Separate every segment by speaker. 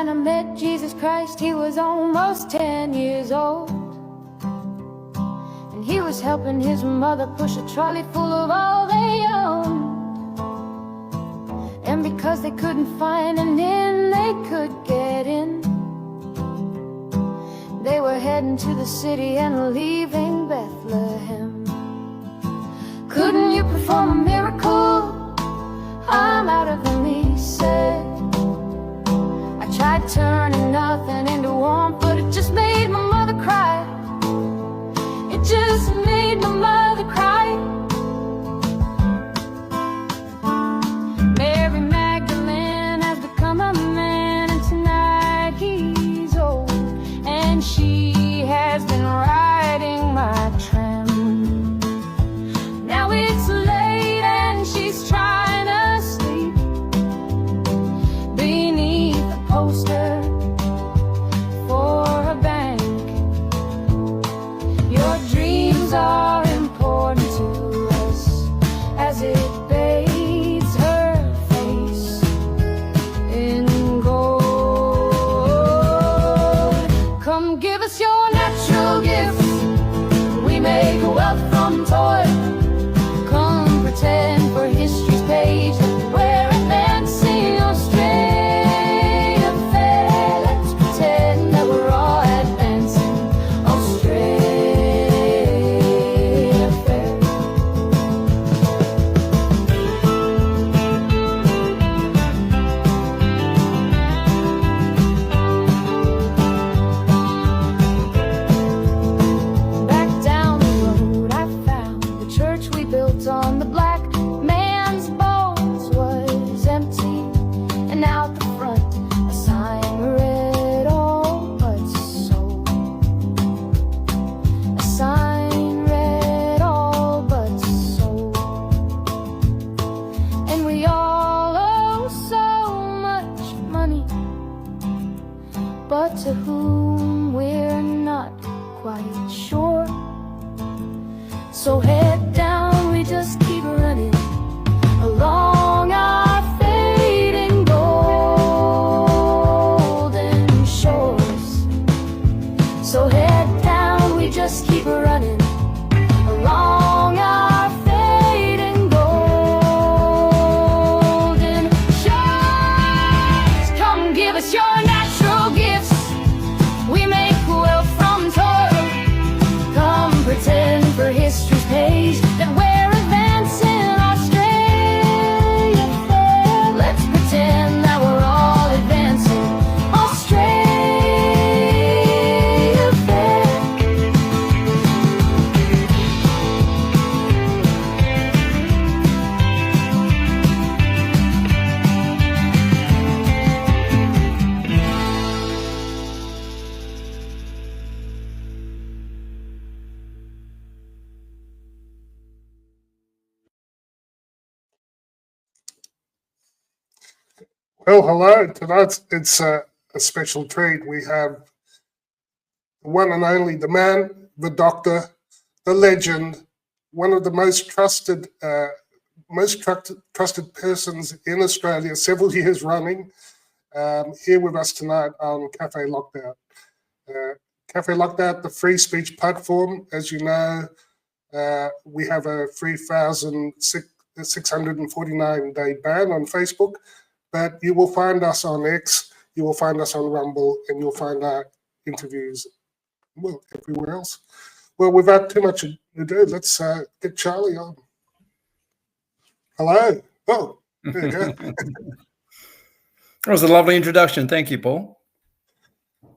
Speaker 1: when I met Jesus Christ, he was almost 10 years old. And he was helping his mother push a trolley full of all they owned. And because they couldn't find an inn they could get in, they were heading to the city and leaving Bethlehem. Couldn't you perform a miracle? I'm out of them, he said. I tried turning nothing into warmth, but it just made my mother cry. It just made my mother cry. Mary Magdalene has become a man, and tonight he's old, and she has been riding my tram. Now it's late and she's trying to sleep beneath a poster for a bank. Your dreams are important to us as it bathes her face in gold. Come give us your natural gifts, we make wealth from toil. Come pretend for history's page that we're advancing Australia fair. Let's pretend that we're all advancing Australia fair. Back down the road I found the church we built on the black man's bones was empty, and out the front a sign read all but sold. A sign read all but sold. And we all owe so much money, but to whom we're not quite sure. So head down, we just keep running along our fading golden shores. So head down, we just keep running along our fading golden shores. Come give us your natural gifts, we make wealth from toil. Come pretend for history's page that we're advancing Australia fair. Let's pretend that we're all advancing Australia fair.
Speaker 2: Well, hello. Tonight it's a special treat. We have the one and only, the man, the doctor, the legend, one of the most trusted persons in Australia, several years running, here with us tonight on Cafe Lockdown. Cafe Lockdown, the free speech platform. As you know, we have a 3,649-day ban on Facebook. But you will find us on X, you will find us on Rumble, and you'll find our interviews, well, everywhere else. Well, without too much ado, let's get Charlie on. Hello. Oh, there you go.
Speaker 3: That was a lovely introduction. Thank you, Paul.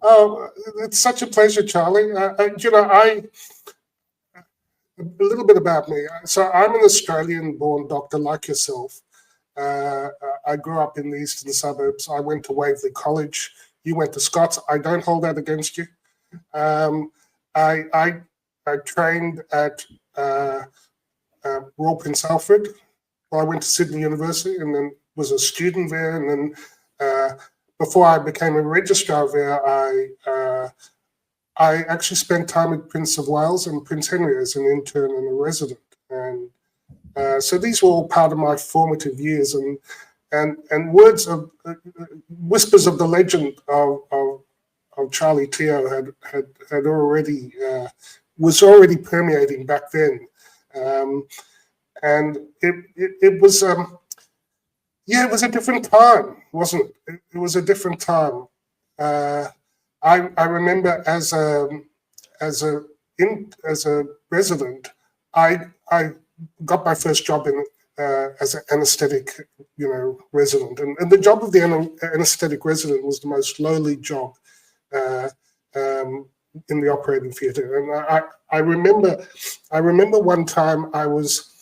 Speaker 2: Oh, it's such a pleasure, Charlie. A little bit about me. So I'm an Australian-born doctor like yourself. I grew up in the eastern suburbs. I went to Waverley College. You went to Scots. I don't hold that against you. I trained at Royal Prince Alfred. I went to Sydney University and then was a student there. And then before I became a registrar there, I actually spent time at Prince of Wales and Prince Henry as an intern and a resident. And so these were all part of my formative years. And and words of whispers of the legend of Charlie Teo had already was already permeating back then, and it was it was a different time, wasn't it? It was a different time. I remember as a resident, I got my first job in as an anaesthetic, resident, and the job of the anaesthetic resident was the most lowly job in the operating theatre. And I remember one time I was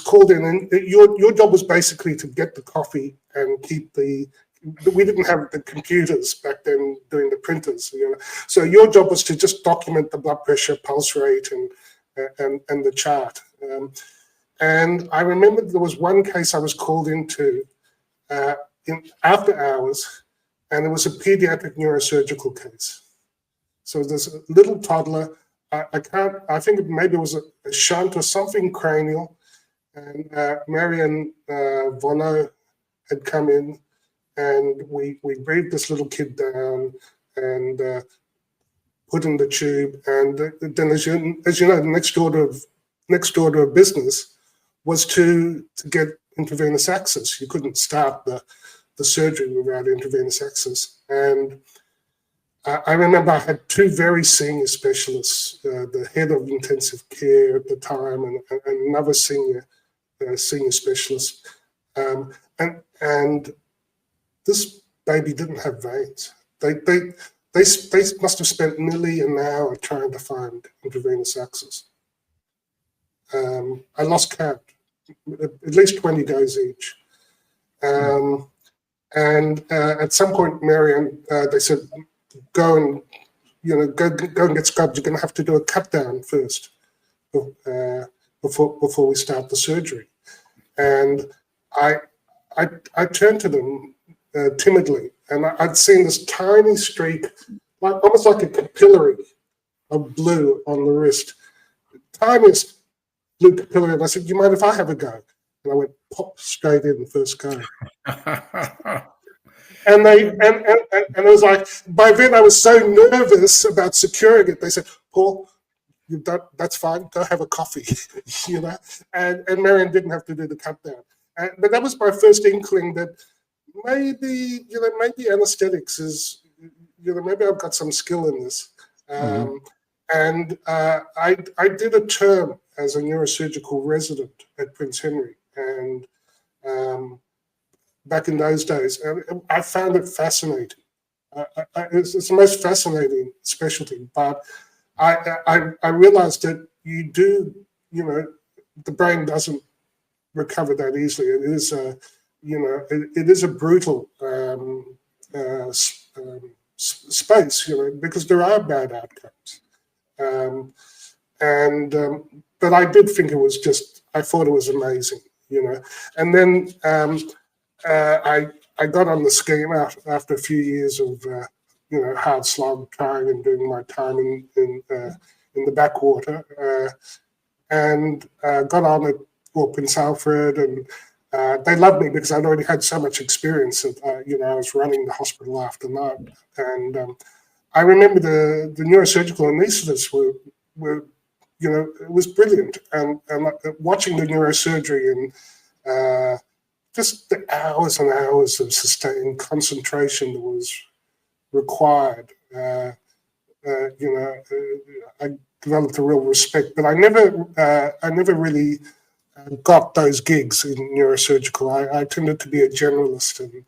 Speaker 2: called in, and your job was basically to get the coffee and keep we didn't have the computers back then doing the printers, so your job was to just document the blood pressure, pulse rate, and the chart. And I remember there was one case I was called into in after hours, and it was a pediatric neurosurgical case. So there's a little toddler. I think maybe it was a shunt or something cranial, and Marianne Vono had come in, and we breathed this little kid down and put in the tube. And then, as you know, the next order of business was to get intravenous access. You couldn't start the surgery without intravenous access. And I remember I had two very senior specialists, the head of intensive care at the time, and another senior specialist. And this baby didn't have veins. They must have spent nearly an hour trying to find intravenous access. I lost count, at least 20 goes each. And at some point, Marianne, they said, go and get scrubbed. You're going to have to do a cut down first before we start the surgery. And I turned to them timidly, and I'd seen this tiny streak, almost like a capillary of blue on the wrist, tiniest blue capillary. And I said, "You mind if I have a go?" And I went pop straight in the first go. And it was like, by then I was so nervous about securing it. They said, "Paul, you've done, that's fine. Go have a coffee," And Marianne didn't have to do the cut down. But that was my first inkling that maybe anesthetics is, maybe I've got some skill in this. And I did a term as a neurosurgical resident at Prince Henry, and back in those days, and I found it fascinating. It's the most fascinating specialty, but I realized that you do, the brain doesn't recover that easily. It is a, it is a brutal space, because there are bad outcomes. But I did think it was I thought it was amazing, And then I got on the scheme after a few years of, hard slog trying and doing my time in the backwater, and got on at Prince Alfred, and they loved me because I'd already had so much experience. I was running the hospital after night, and I remember the neurosurgical anaesthetists were it was brilliant, and watching the neurosurgery and just the hours and hours of sustained concentration that was required. I developed a real respect, but I never really got those gigs in neurosurgical. I tended to be a generalist, and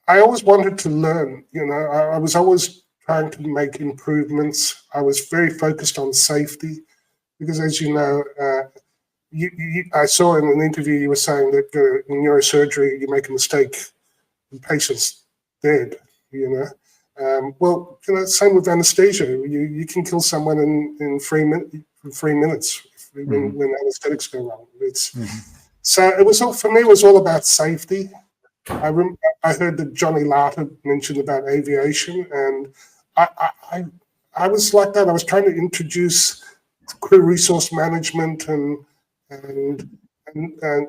Speaker 2: I always wanted to learn. I was always trying to make improvements. I was very focused on safety, because, as you know, I saw in an interview you were saying that in neurosurgery you make a mistake, the patient's dead. Same with anesthesia. You can kill someone in 3 minutes when anesthetics go wrong. So it was all, for me. It was all about safety. I heard that Johnny Larter mentioned about aviation, and I was like that. I was trying to introduce crew resource management and and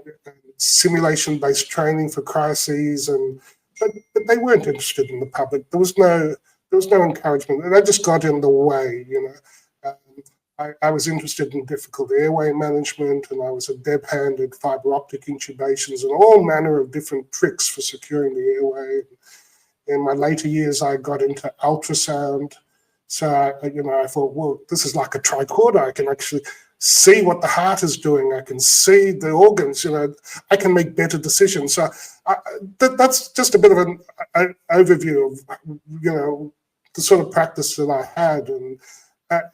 Speaker 2: simulation-based training for crises, but they weren't interested in the public. There was no encouragement, and they just got in the way. I was interested in difficult airway management, and I was adept-handed fiber optic intubations and all manner of different tricks for securing the airway. In my later years, I got into ultrasound. So, I thought, well, this is like a tricorder. I can actually see what the heart is doing. I can see the organs, I can make better decisions. So that's just a bit of an overview of, the sort of practice that I had. And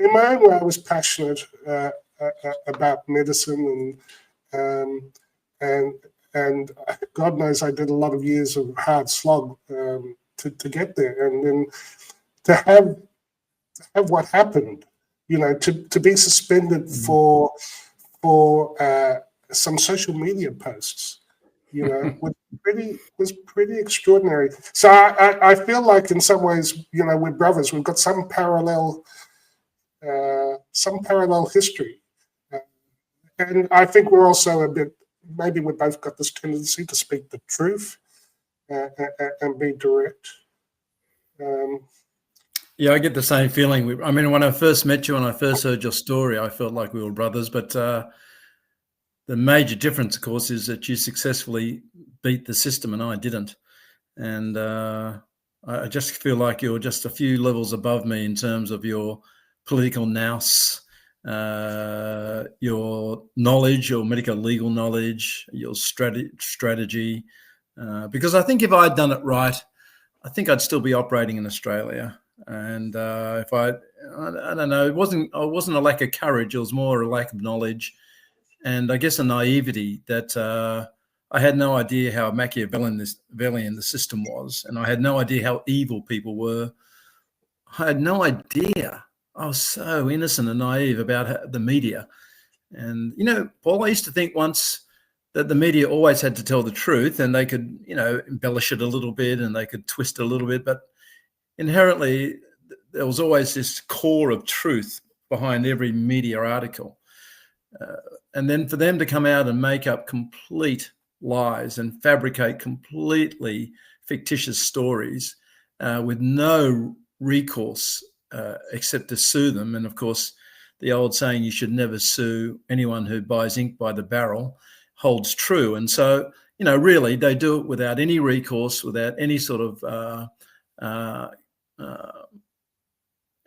Speaker 2: in my own way, I was passionate about medicine, and God knows I did a lot of years of hard slog to get there, and then to have what happened, to be suspended for some social media posts, was pretty extraordinary. So I feel like in some ways, we're brothers. We've got some parallel history, and I think we're also a bit. Maybe we both got this tendency to speak the truth and be direct.
Speaker 3: Yeah, I get the same feeling. I mean, when I first met you and I first heard your story, I felt like we were brothers. But the major difference, of course, is that you successfully beat the system and I didn't. And I just feel like you're just a few levels above me in terms of your political nous, your knowledge, your medical legal knowledge, your strategy. Because I think if I'd done it right, I think I'd still be operating in Australia. And if I don't know, it wasn't a lack of courage. It was more a lack of knowledge, and I guess a naivety that I had no idea how Machiavellian the system was, and I had no idea how evil people were. I had no idea. I was so innocent and naive about the media. And Paul, I used to think once that the media always had to tell the truth, and they could, embellish it a little bit and they could twist it a little bit, but inherently, there was always this core of truth behind every media article. And then for them to come out and make up complete lies and fabricate completely fictitious stories with no recourse except to sue them. And of course, the old saying, you should never sue anyone who buys ink by the barrel, holds true. And so, really, they do it without any recourse, without any sort of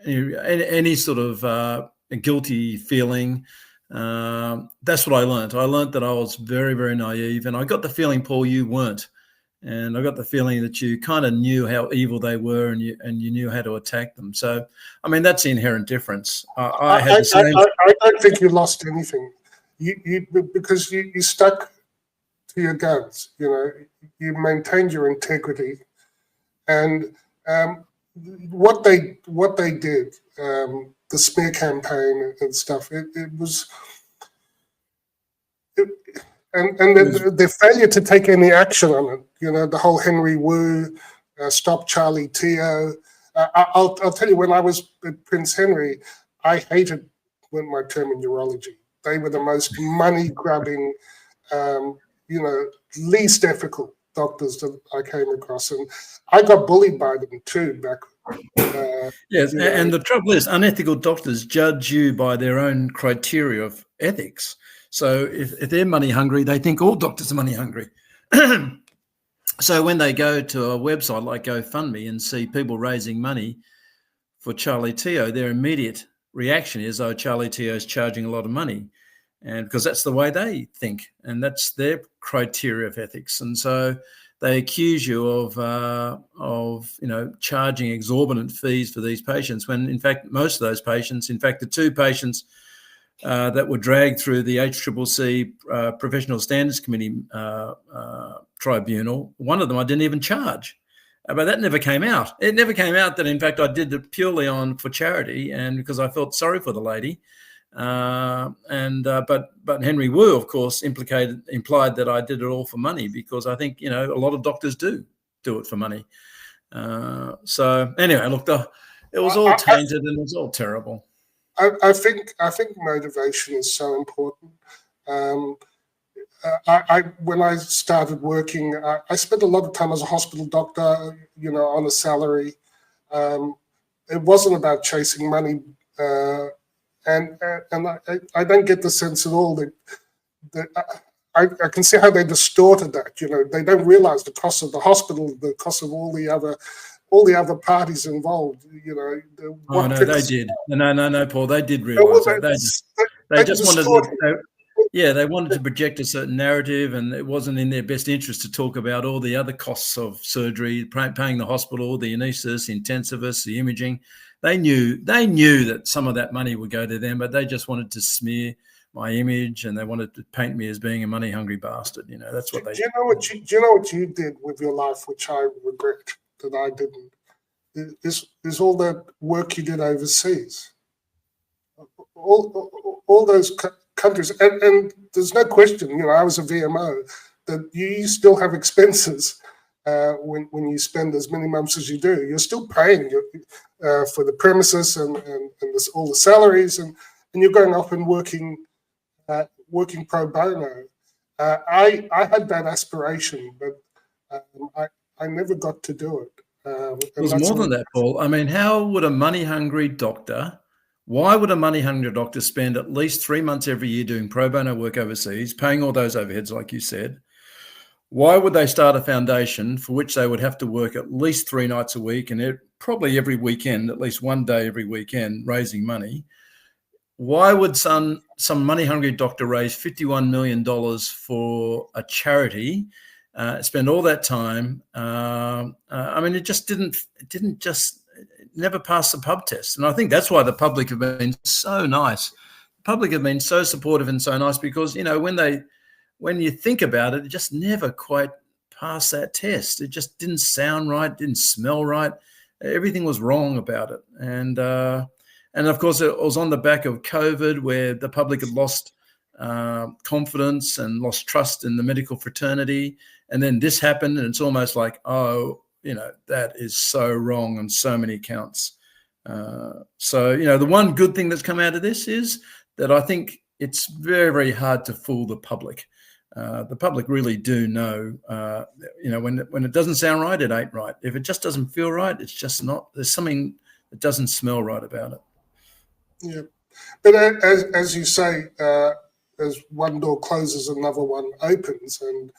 Speaker 3: any sort of guilty feeling. That's what I learned. I learned that I was very, very naive, and I got the feeling, Paul, you weren't. And I got the feeling that you kind of knew how evil they were, and you knew how to attack them. So, I mean, that's the inherent difference. I had the same.
Speaker 2: I don't think you lost anything. Because you stuck to your guns. You maintained your integrity, and what they did, the smear campaign and stuff, and the failure to take any action on it, the whole Henry Wu, stop Charlie Teo. I'll tell you, when I was at Prince Henry, I hated my term in urology. They were the most money-grubbing, least ethical doctors that I came across, and I got bullied by them too back.
Speaker 3: Yes, and the trouble is, unethical doctors judge you by their own criteria of ethics. So if they're money hungry, they think all doctors are money hungry. So when they go to a website like GoFundMe and see people raising money for Charlie Teo, their immediate reaction is, oh, Charlie Teo is charging a lot of money. And because that's the way they think, and that's their criteria of ethics. And so they accuse you of charging exorbitant fees for these patients, when in fact most of those patients, in fact the two patients that were dragged through the HCCC Professional Standards Committee tribunal, one of them I didn't even charge. But that never came out. It never came out that in fact I did it purely for charity and because I felt sorry for the lady. But Henry Wu, of course, implied that I did it all for money, because I think a lot of doctors do it for money. So anyway, look, it was all tainted and it was all terrible. I
Speaker 2: think motivation is so important. when I started working, I spent a lot of time as a hospital doctor, on a salary. It wasn't about chasing money, and I don't get the sense at all that I can see how they distorted that. They don't realize the cost of the hospital, the cost of all the other parties involved.
Speaker 3: Oh no, they did. No, Paul. They did realise that. They just wanted. They wanted to project a certain narrative, and it wasn't in their best interest to talk about all the other costs of surgery, paying the hospital, the anaesthetist, the intensivist, the imaging. They knew that some of that money would go to them, but they just wanted to smear my image, and they wanted to paint me as being a money-hungry bastard. That's what they.
Speaker 2: Do you know what you did with your life, which I regret that I didn't? Is all that work you did overseas? All those countries, and there's no question. I was a VMO, that you still have expenses when you spend as many months as you do. You're still paying for the premises and all the salaries, and you're going off and working pro bono. I had that aspiration, but I never got to do it.
Speaker 3: It was more than that, Paul. I mean, how would a money-hungry doctor? Why would a money-hungry doctor spend at least 3 months every year doing pro bono work overseas, paying all those overheads, like you said? Why would they start a foundation for which they would have to work at least 3 nights a week and probably every weekend, at least one day every weekend, raising money? Why would some money-hungry doctor raise $51 million for a charity, spend all that time? I mean, it never passed the pub test. And I think that's why the public have been so nice. The public have been so supportive and so nice because, when you think about it, it just never quite passed that test. It just didn't sound right, didn't smell right. Everything was wrong about it. And of course, it was on the back of COVID where the public had lost confidence and lost trust in the medical fraternity. And then this happened, and it's almost like, that is so wrong on so many counts. So, the one good thing that's come out of this is that I think it's very, very hard to fool the public. The public really do know, when it doesn't sound right, it ain't right. If it just doesn't feel right, it's just not. There's something that doesn't smell right about it. Yeah.
Speaker 2: But as you say, as one door closes, another one opens. And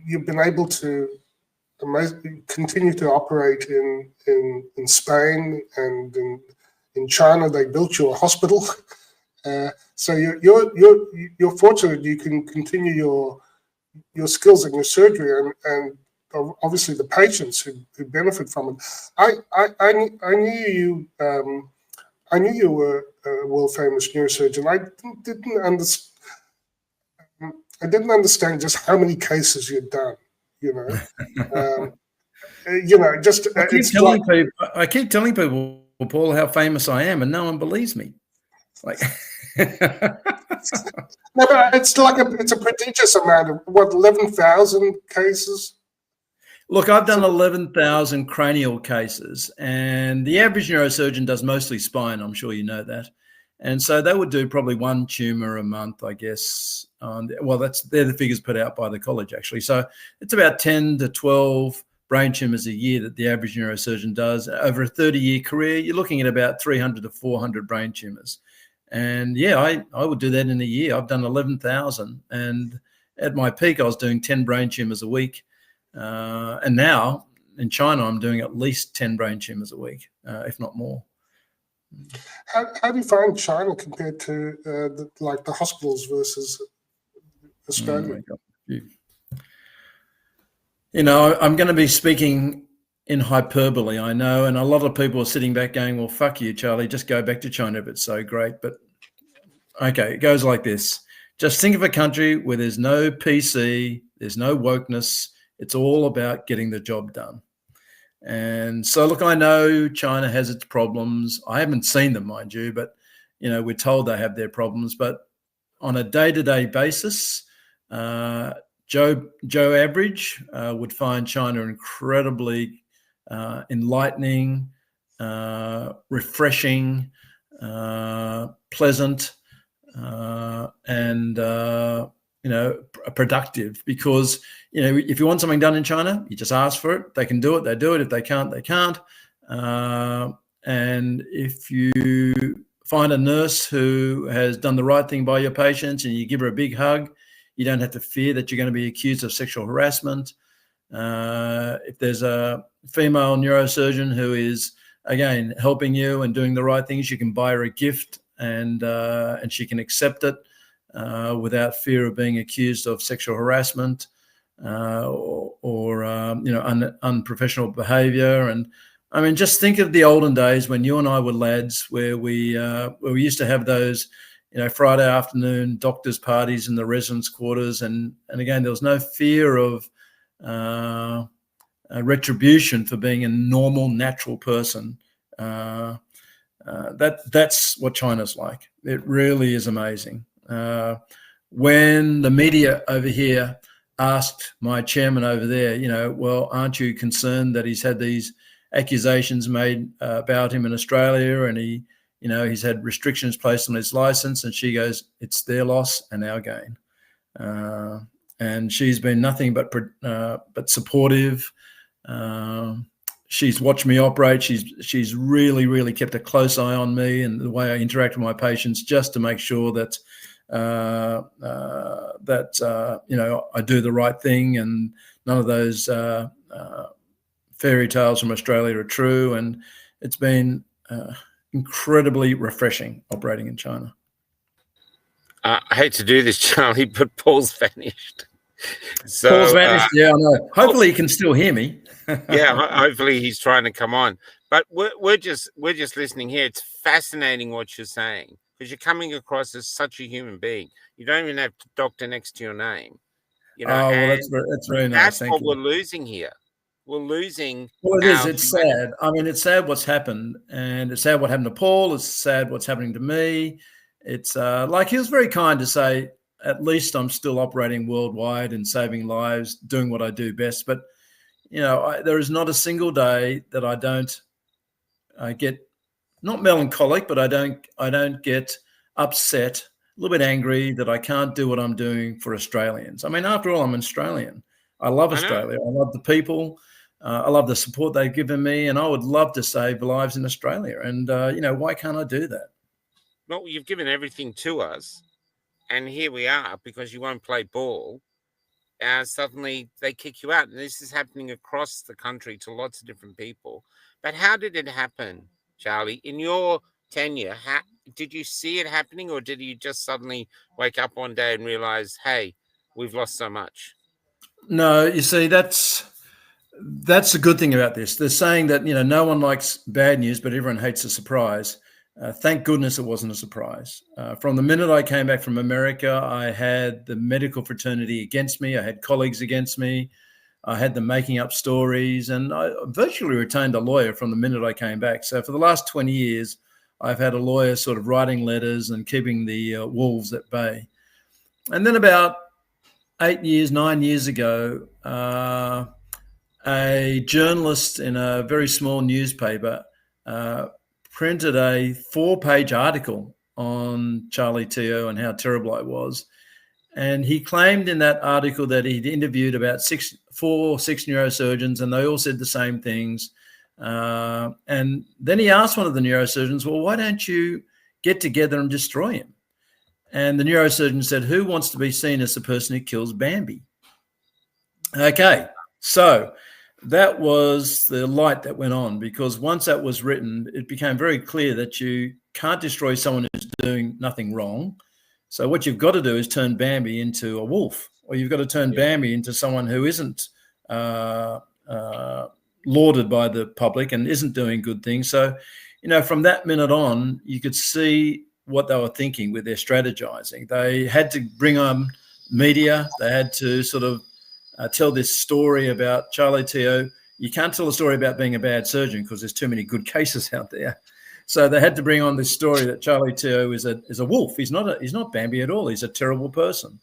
Speaker 2: you've been able to continue to operate in Spain and in China. They built you a hospital, so you're fortunate. You can continue your skills and your surgery, and obviously the patients who benefit from it. I knew you. I knew you were a world famous neurosurgeon. I didn't understand just how many cases you'd done.
Speaker 3: I keep telling people, Paul, how famous I am, and no one believes me. Like,
Speaker 2: no, but it's a prodigious amount of 11,000 cases.
Speaker 3: Look, I've done 11,000 cranial cases, and the average neurosurgeon does mostly spine. I'm sure you know that. And so they would do probably one tumor a month, I guess. They're the figures put out by the college, actually. So it's about 10 to 12 brain tumors a year that the average neurosurgeon does. Over a 30-year career, you're looking at about 300 to 400 brain tumors. And I would do that in a year. I've done 11,000. And at my peak, I was doing 10 brain tumors a week. And now in China, I'm doing at least 10 brain tumors a week, if not more.
Speaker 2: How do you find China compared to the hospitals versus Australia?
Speaker 3: I'm going to be speaking in hyperbole, I know, and a lot of people are sitting back going, well, fuck you, Charlie, just go back to China if it's so great. But okay, it goes like this. Just think of a country where there's no PC, there's no wokeness. It's all about getting the job done. And so, look, I know China has its problems. I haven't seen them, mind you, but, we're told they have their problems. But on a day-to-day basis, Joe Average would find China incredibly enlightening, refreshing, pleasant, and productive, because if you want something done in China, you just ask for it. They can do it. They do it. If they can't, they can't. And if you find a nurse who has done the right thing by your patients and you give her a big hug, you don't have to fear that you're going to be accused of sexual harassment. If there's a female neurosurgeon who is, again, helping you and doing the right things, you can buy her a gift and she can accept it without fear of being accused of sexual harassment or unprofessional behaviour. And I mean, just think of the olden days when you and I were lads, where we used to have those, Friday afternoon doctors' parties in the residence quarters, and again, there was no fear of retribution for being a normal, natural person. That's what China's like. It really is amazing. When the media over here asked my chairman over there, well, aren't you concerned that he's had these accusations made about him in Australia, and he's had restrictions placed on his license? And she goes, it's their loss and our gain. And she's been nothing but supportive. She's watched me operate. She's really, really kept a close eye on me and the way I interact with my patients, just to make sure that I do the right thing, and none of those fairy tales from Australia are true. And it's been incredibly refreshing operating in China.
Speaker 4: I hate to do this, Charlie, but Paul's vanished. So,
Speaker 3: Paul's vanished. Yeah, I know. Hopefully he can still hear me.
Speaker 4: Yeah, hopefully he's trying to come on. But we're just listening here. It's fascinating what you're saying, because you're coming across as such a human being. You don't even have doctor next to your name.
Speaker 3: Well, that's very nice.
Speaker 4: That's what we're losing here. We're losing.
Speaker 3: Well, it is. It's sad. I mean, it's sad what's happened, and it's sad what happened to Paul. It's sad what's happening to me. It's like, he was very kind to say, at least I'm still operating worldwide and saving lives, doing what I do best. But there is not a single day that I don't get, not melancholic, but I don't get upset, a little bit angry that I can't do what I'm doing for Australians. I mean, after all, I'm an Australian. I love Australia. I love the people. I love the support they've given me, and I would love to save lives in Australia. And why can't I do that?
Speaker 4: Well, you've given everything to us, and here we are, because you won't play ball. Suddenly they kick you out, and this is happening across the country to lots of different people. But how did it happen, Charlie? In your tenure, did you see it happening, or did you just suddenly wake up one day and realize, hey, we've lost so much?
Speaker 3: No, you see, that's the good thing about this. They're saying that no one likes bad news, but everyone hates a surprise. Thank goodness it wasn't a surprise. From the minute I came back from America, I had the medical fraternity against me. I had colleagues against me. I had them making up stories, and I virtually retained a lawyer from the minute I came back. So for the last 20 years, I've had a lawyer sort of writing letters and keeping the wolves at bay. And then about 9 years ago, a journalist in a very small newspaper printed a 4-page article on Charlie Teo and how terrible I was. And he claimed in that article that he'd interviewed about 6 neurosurgeons, and they all said the same things. And then he asked one of the neurosurgeons, well, why don't you get together and destroy him? And the neurosurgeon said, who wants to be seen as the person who kills Bambi? Okay, so that was the light that went on, because once that was written, it became very clear that you can't destroy someone who's doing nothing wrong. So what you've got to do is turn Bambi into a wolf, or you've got to turn Bambi into someone who isn't lauded by the public and isn't doing good things. So, from that minute on, you could see what they were thinking with their strategizing. They had to bring on media. They had to sort of tell this story about Charlie Teo. You can't tell a story about being a bad surgeon because there's too many good cases out there. So they had to bring on this story that Charlie Teo is a wolf. He's not Bambi at all. He's a terrible person.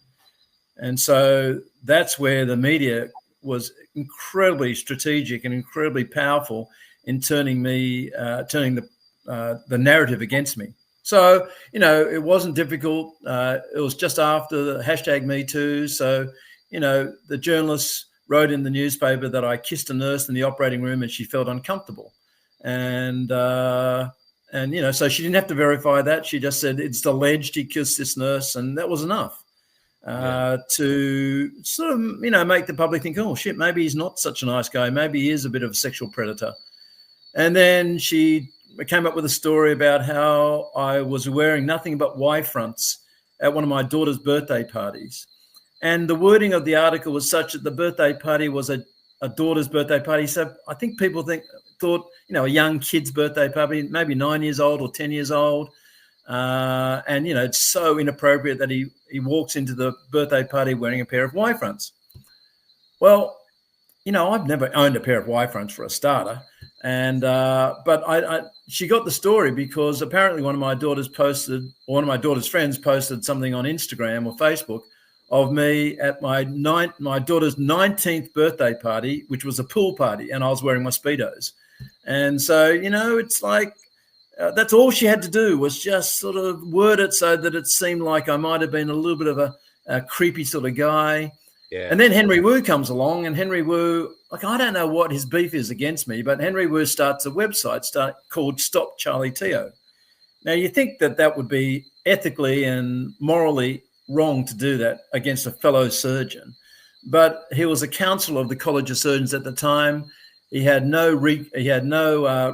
Speaker 3: And so that's where the media was incredibly strategic and incredibly powerful in turning the narrative against me. So, it wasn't difficult. It was just after the hashtag Me Too. So, the journalists wrote in the newspaper that I kissed a nurse in the operating room and she felt uncomfortable. And so she didn't have to verify that. She just said it's alleged he kissed this nurse, and that was enough to sort of, make the public think, oh, shit, maybe he's not such a nice guy. Maybe he is a bit of a sexual predator. And then she came up with a story about how I was wearing nothing but Y fronts at one of my daughter's birthday parties. And the wording of the article was such that the birthday party was a daughter's birthday party. So I think people thought, a young kid's birthday party, maybe 9 years old or 10 years old. And, it's so inappropriate that he walks into the birthday party wearing a pair of Y fronts. Well, I've never owned a pair of Y fronts for a starter. And but she got the story because apparently one of my daughter's friends posted something on Instagram or Facebook of me at my daughter's 19th birthday party, which was a pool party, and I was wearing my Speedos. And so, it's like that's all she had to do was just sort of word it so that it seemed like I might have been a little bit of a creepy sort of guy.
Speaker 4: Yeah.
Speaker 3: And then Henry Wu comes along, and Henry Wu, I don't know what his beef is against me, but Henry Wu starts a website called Stop Charlie Teo. Now, you think that would be ethically and morally wrong to do that against a fellow surgeon, but he was a counsellor of the College of Surgeons at the time. He had no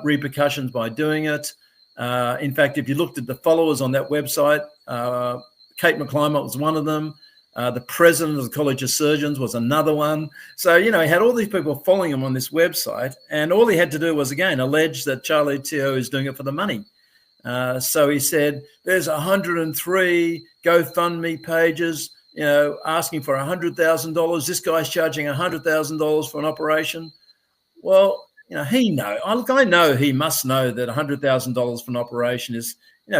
Speaker 3: repercussions by doing it. In fact, if you looked at the followers on that website, Kate McClymont was one of them. The president of the College of Surgeons was another one. So, he had all these people following him on this website, and all he had to do was, again, allege that Charlie Teo is doing it for the money. So he said, there's 103 GoFundMe pages, asking for $100,000. This guy's charging $100,000 for an operation. Well, I know he must know that $100,000 for an operation is,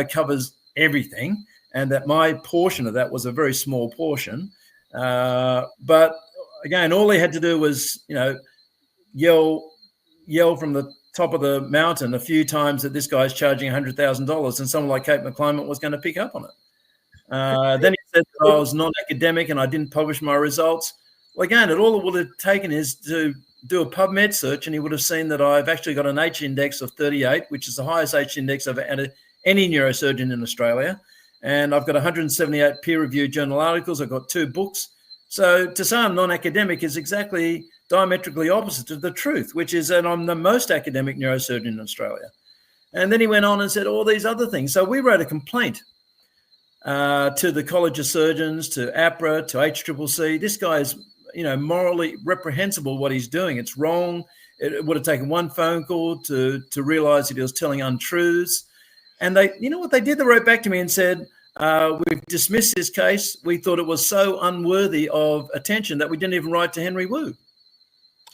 Speaker 3: covers everything, and that my portion of that was a very small portion. But again, all he had to do was, yell from the top of the mountain a few times that this guy's charging $100,000, and someone like Kate McClymont was going to pick up on it. Then he said that I was non-academic and I didn't publish my results. Well, again, all it would have taken is to do a PubMed search, and he would have seen that I've actually got an H-index of 38, which is the highest H-index of any neurosurgeon in Australia. And I've got 178 peer-reviewed journal articles. I've got 2 books. So to say I'm non-academic is exactly diametrically opposite to the truth, which is that I'm the most academic neurosurgeon in Australia. And then he went on and said all these other things. So we wrote a complaint to the College of Surgeons, to APRA, to HCCC. This guy is, morally reprehensible what he's doing. It's wrong. It would have taken one phone call to realize that he was telling untruths. And they, what they did? They wrote back to me and said, we've dismissed this case. We thought it was so unworthy of attention that we didn't even write to Henry Wu.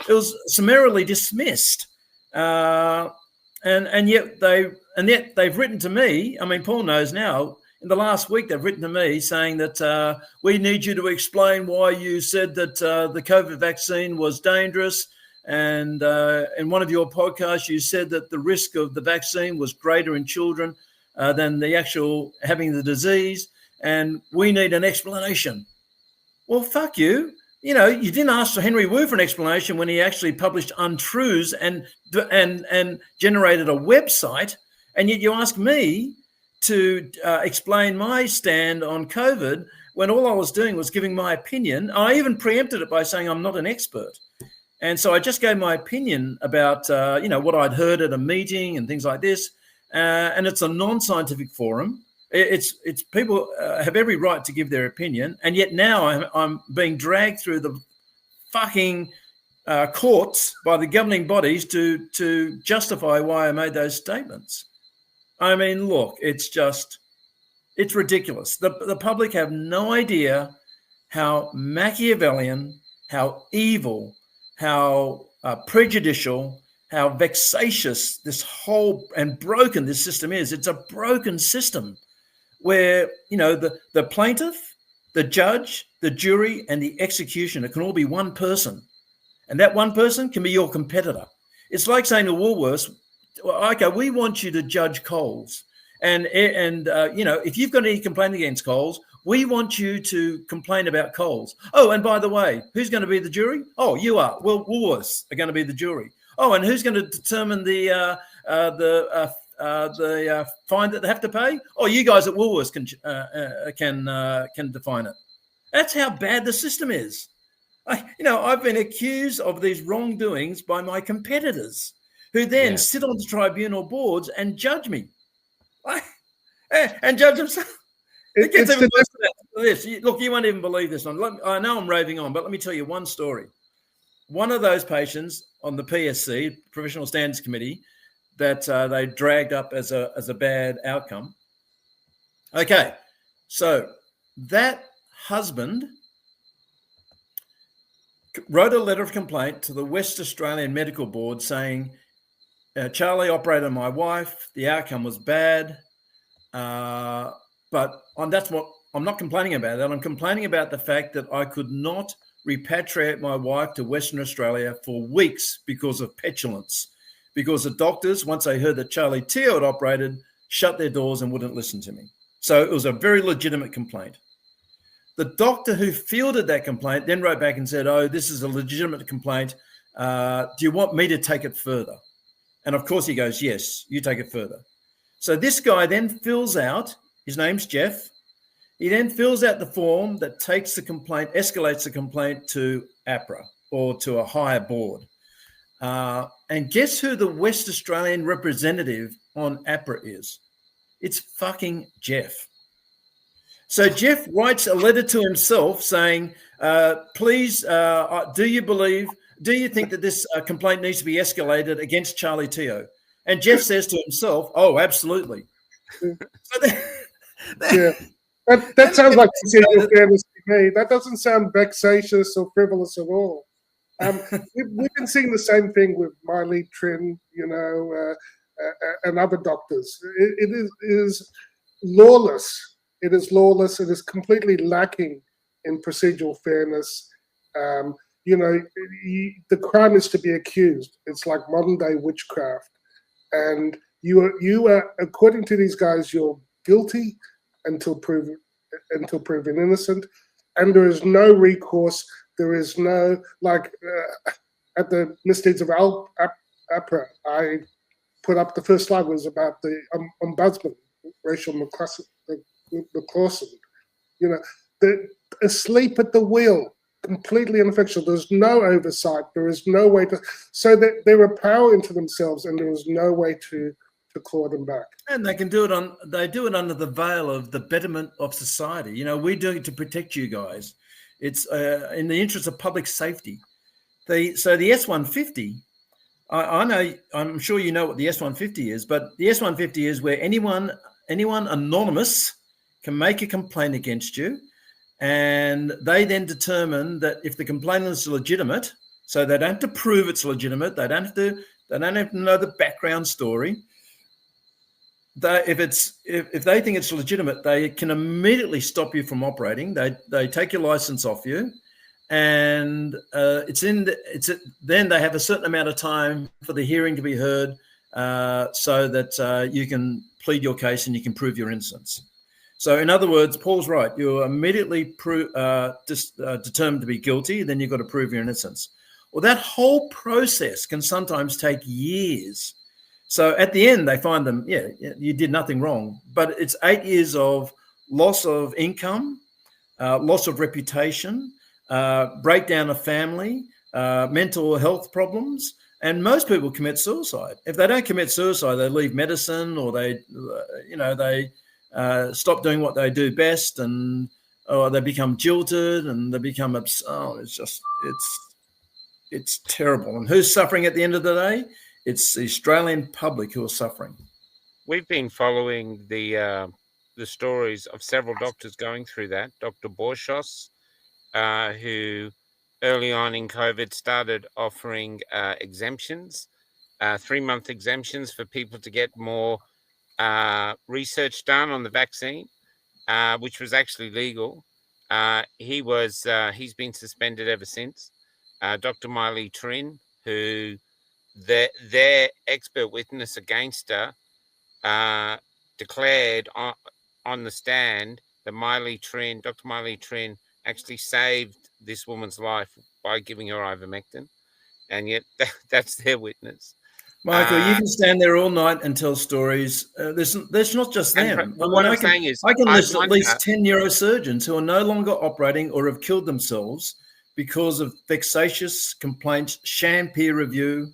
Speaker 3: It was summarily dismissed. And yet they've written to me. I mean, Paul knows now. In the last week, they've written to me saying that we need you to explain why you said that the COVID vaccine was dangerous. And in one of your podcasts, you said that the risk of the vaccine was greater in children than the actual having the disease. And we need an explanation. Well, fuck you. You didn't ask for Henry Wu for an explanation when he actually published untruths and generated a website. And yet you ask me to explain my stand on COVID when all I was doing was giving my opinion. I even preempted it by saying I'm not an expert. And so I just gave my opinion about, what I'd heard at a meeting and things like this. And it's a non-scientific forum. It's people have every right to give their opinion. And yet now I'm being dragged through the fucking courts by the governing bodies to justify why I made those statements. I mean, look, it's ridiculous. The public have no idea how Machiavellian, how evil, how prejudicial, how vexatious this whole and broken this system is. It's a broken system where, the plaintiff, the judge, the jury, and the executioner can all be one person. And that one person can be your competitor. It's like saying to Woolworths, okay, we want you to judge Coles. And if you've got any complaint against Coles, we want you to complain about Coles. Oh, and by the way, who's going to be the jury? Oh, you are. Well, Woolworths are going to be the jury. Oh, and who's going to determine the fine that they have to pay? Oh, you guys at Woolworths can define it. That's how bad the system is. I've been accused of these wrongdoings by my competitors, who then sit on the tribunal boards and judge me, and judge themselves. It gets even worse than this. Look, you won't even believe this. I know I'm raving on, but let me tell you one story. One of those patients on the PSC, Professional Standards Committee, that they dragged up as a bad outcome. Okay, so that husband wrote a letter of complaint to the West Australian Medical Board saying, Charlie operated on my wife, the outcome was bad, but that's what I'm not complaining about. That I'm complaining about the fact that I could not repatriate my wife to Western Australia for weeks because of petulance, because the doctors, once they heard that Charlie Teo had operated, shut their doors and wouldn't listen to me. So it was a very legitimate complaint. The doctor who fielded that complaint then wrote back and said, oh, this is a legitimate complaint. Do you want me to take it further? And of course he goes, yes, you take it further. So this guy then fills out, his name's Jeff. He then fills out the form that takes the complaint, escalates the complaint to APRA or to a higher board. And guess who the West Australian representative on APRA is? It's fucking Jeff. So Jeff writes a letter to himself saying, please, do you think that this complaint needs to be escalated against Charlie Teo? And Jeff says to himself, oh, absolutely.
Speaker 2: Yeah. That sounds like procedural fairness to me. That doesn't sound vexatious or frivolous at all. We've been seeing the same thing with Miley Trin, and other doctors. It is lawless. It is lawless. It is completely lacking in procedural fairness. The crime is to be accused. It's like modern day witchcraft. And you are, according to these guys, you're guilty until proven innocent, and there is no recourse. There is no, at the misdeeds of APRA, I put up the first slide was about the ombudsman, Rachel McClawson. They're asleep at the wheel, completely ineffectual. There's no oversight. There is no way to, so that they're a power into themselves, and there is no way to claw them back.
Speaker 3: And they can do it they do it under the veil of the betterment of society. We're doing it to protect you guys. It's in the interest of public safety. So the S-150, I know, I'm sure you know what the S-150 is, but the S-150 is where anyone anonymous can make a complaint against you, and they then determine that if the complainant is legitimate, so they don't have to prove it's legitimate, they don't have to know the background story. If they think it's legitimate, they can immediately stop you from operating. They take your license off you, and then they have a certain amount of time for the hearing to be heard, so that you can plead your case and you can prove your innocence. So, in other words, Paul's right. You're immediately determined to be guilty. Then you've got to prove your innocence. Well, that whole process can sometimes take years. So at the end, they find them, you did nothing wrong. But it's 8 years of loss of income, loss of reputation, breakdown of family, mental health problems. And most people commit suicide. If they don't commit suicide, they leave medicine, or they stop doing what they do best, or they become jilted and they become it's terrible. And who's suffering at the end of the day? It's the Australian public who are suffering.
Speaker 4: We've been following the stories of several doctors going through that. Dr. Borchos, who early on in COVID started offering exemptions, 3-month exemptions for people to get more research done on the vaccine, which was actually legal. He's been suspended ever since. Dr. Miley Trin, who their expert witness against her declared on the stand that Dr. Miley Trin actually saved this woman's life by giving her ivermectin, and yet that's their witness.
Speaker 3: Michael, you can stand there all night and tell stories. There's not just them.
Speaker 4: What I'm saying is,
Speaker 3: I can list
Speaker 4: wonder,
Speaker 3: at least 10 neurosurgeons who are no longer operating or have killed themselves because of vexatious complaints, sham peer review.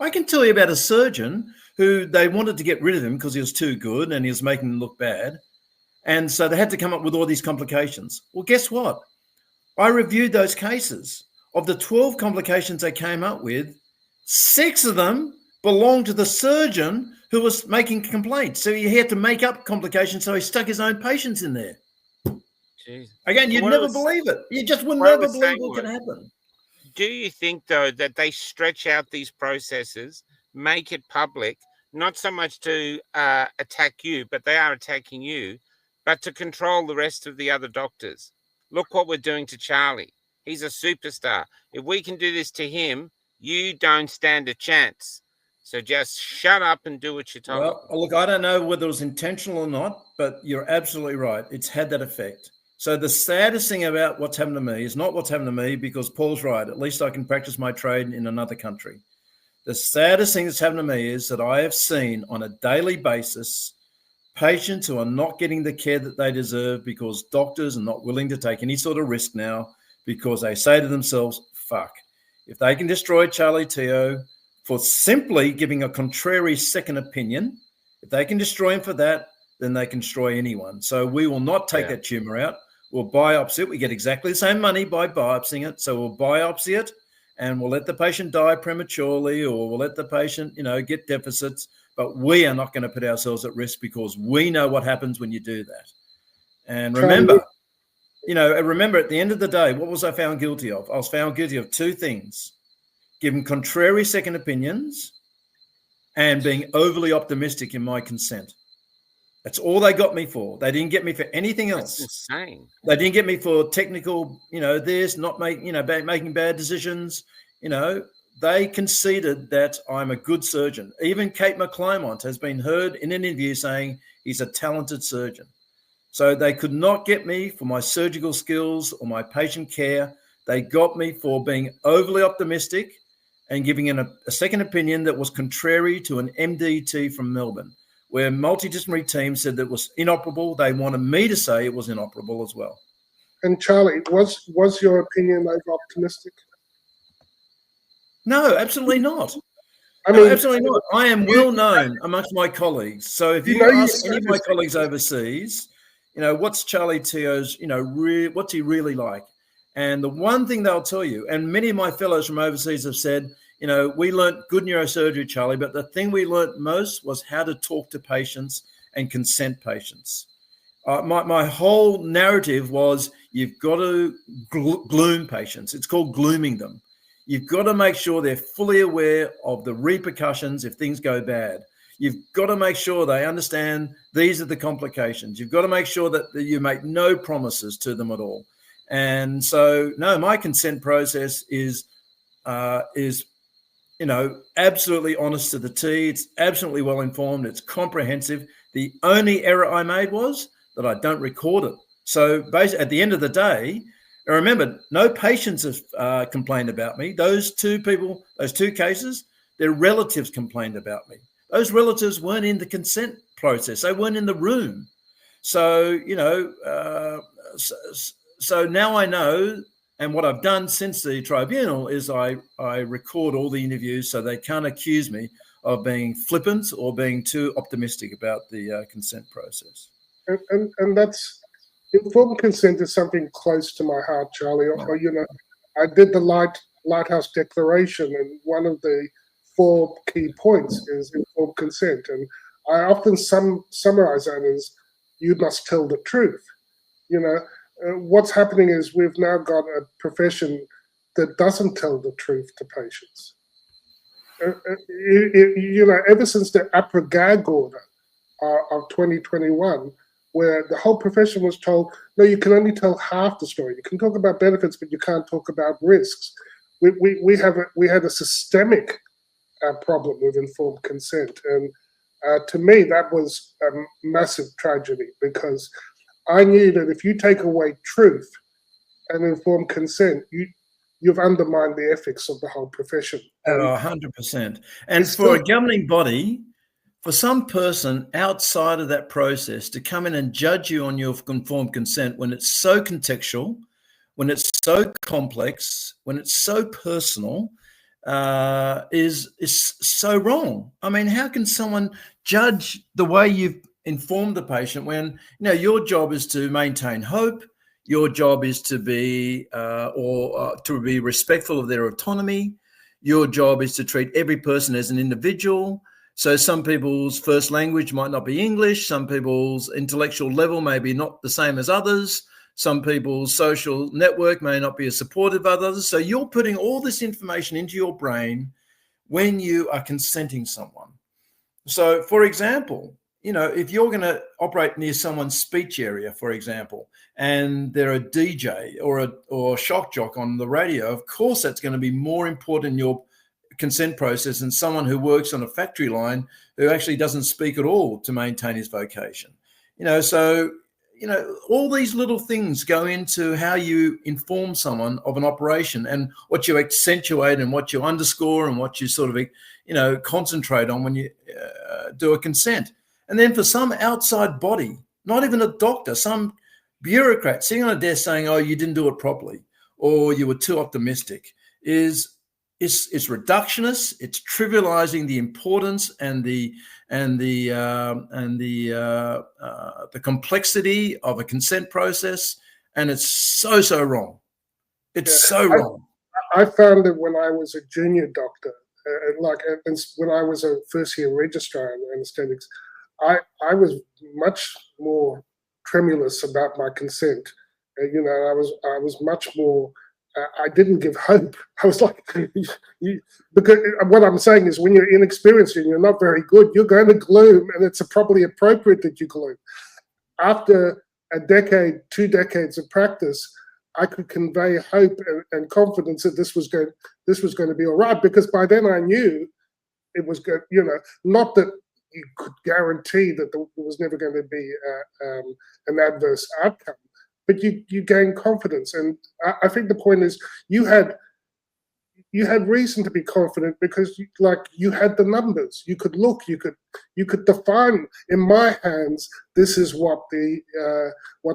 Speaker 3: I can tell you about a surgeon who they wanted to get rid of him because he was too good and he was making them look bad. And so they had to come up with all these complications. Well, guess what? I reviewed those cases. Of the 12 complications they came up with, 6 of them belonged to the surgeon who was making complaints. So he had to make up complications, so he stuck his own patients in there.
Speaker 4: Jeez.
Speaker 3: Again, you'd never believe it. You just would never believe what can happen.
Speaker 4: Do you think, though, that they stretch out these processes, make it public, not so much to attack you, but they are attacking you, but to control the rest of the other doctors? Look what we're doing to Charlie. He's a superstar. If we can do this to him, you don't stand a chance. So just shut up and do what you're told.
Speaker 3: Well, look, I don't know whether it was intentional or not, but you're absolutely right. It's had that effect. So the saddest thing about what's happened to me is not what's happened to me, because Paul's right. At least I can practice my trade in another country. The saddest thing that's happened to me is that I have seen on a daily basis patients who are not getting the care that they deserve because doctors are not willing to take any sort of risk now, because they say to themselves, fuck, if they can destroy Charlie Teo for simply giving a contrary second opinion, if they can destroy him for that, then they can destroy anyone. So we will not take that tumor out. We'll biopsy it. We get exactly the same money by biopsying it. So we'll biopsy it and we'll let the patient die prematurely, or we'll let the patient, get deficits. But we are not going to put ourselves at risk, because we know what happens when you do that. And remember, at the end of the day, what was I found guilty of? I was found guilty of 2 things: giving contrary second opinions and being overly optimistic in my consent. That's all they got me for. They didn't get me for anything else.
Speaker 4: That's insane.
Speaker 3: They didn't get me for technical, making bad decisions. They conceded that I'm a good surgeon. Even Kate McClymont has been heard in an interview saying he's a talented surgeon. So they could not get me for my surgical skills or my patient care. They got me for being overly optimistic and giving a second opinion that was contrary to an MDT from Melbourne, where a multidisciplinary team said that it was inoperable. They wanted me to say it was inoperable as well.
Speaker 2: And Charlie, was your opinion over optimistic?
Speaker 3: No, absolutely not. Absolutely not. I am well known amongst my colleagues. So if you ask any of my colleagues overseas, what's Charlie Teo's, what's he really like? And the one thing they'll tell you, and many of my fellows from overseas have said, we learnt good neurosurgery, Charlie, but the thing we learnt most was how to talk to patients and consent patients. My whole narrative was, you've got to gloom patients. It's called glooming them. You've got to make sure they're fully aware of the repercussions if things go bad. You've got to make sure they understand these are the complications. You've got to make sure that you make no promises to them at all. And so, no, my consent process is absolutely honest to the T. It's absolutely well informed. It's comprehensive. The only error I made was that I don't record it. So basically, at the end of the day, remember, no patients have complained about me. Those 2 people, those 2 cases, their relatives complained about me. Those relatives weren't in the consent process. They weren't in the room. So, so now I know. And what I've done since the tribunal is I record all the interviews, so they can't accuse me of being flippant or being too optimistic about the consent process.
Speaker 2: And that's, informed consent is something close to my heart, Charlie. I did the Lighthouse Declaration, and one of the 4 key points is informed consent. And I often summarize that as, you must tell the truth. What's happening is we've now got a profession that doesn't tell the truth to patients. Ever since the APRA gag order of 2021, where the whole profession was told, no, you can only tell half the story. You can talk about benefits, but you can't talk about risks. We had a systemic problem with informed consent, and To me, that was a massive tragedy, because I knew that if you take away truth and informed consent, you've undermined the ethics of the whole profession.
Speaker 3: Oh, 100%. And
Speaker 2: It's
Speaker 3: for
Speaker 2: still-
Speaker 3: a governing body, for some person outside of that process to come in and judge you on your informed consent when it's so contextual, when it's so complex, when it's so personal, is so wrong. I mean, how can someone judge the way you've informed the patient when your job is to maintain hope, your job is to be to be respectful of their autonomy, your job is to treat every person as an individual. So some people's first language might not be English, some people's intellectual level may be not the same as others, some people's social network may not be as supportive of others. So you're putting all this information into your brain when you are consenting someone. So, for example, if you're going to operate near someone's speech area, for example, and they're a DJ or a shock jock on the radio, of course that's going to be more important in your consent process than someone who works on a factory line who actually doesn't speak at all to maintain his vocation. So all these little things go into how you inform someone of an operation, and what you accentuate and what you underscore and what you sort of concentrate on when you do a consent. And then for some outside body, not even a doctor, some bureaucrat sitting on a desk saying, "Oh, you didn't do it properly," or "You were too optimistic," is reductionist. It's trivializing the importance and the complexity of a consent process, and it's so wrong. It's so wrong.
Speaker 2: I found that when I was a junior doctor, when I was a first-year registrar in anesthetics, I was much more tremulous about my consent. I was much more. I didn't give hope. I was like, because what I'm saying is, when you're inexperienced and you're not very good, you're going to gloom, and it's probably appropriate that you gloom. After a decade, 2 decades of practice, I could convey hope and confidence that this was going to be all right, because by then I knew it was good. Not that you could guarantee that there was never going to be an adverse outcome, but you gain confidence. And I think the point is, you had reason to be confident, because you had the numbers. You could look. You could define. In my hands, this is what the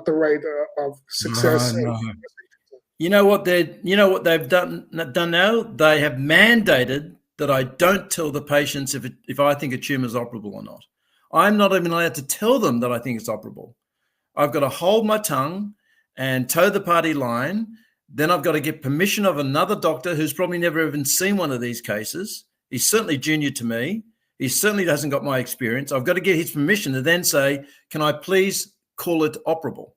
Speaker 2: rate of success.
Speaker 3: No. You know what they've done now? They have mandated that I don't tell the patients if I think a tumor is operable or not. I'm not even allowed to tell them that I think it's operable. I've got to hold my tongue and toe the party line. Then I've got to get permission of another doctor who's probably never even seen one of these cases. He's certainly junior to me. He certainly hasn't got my experience. I've got to get his permission to then say, "Can I please call it operable?"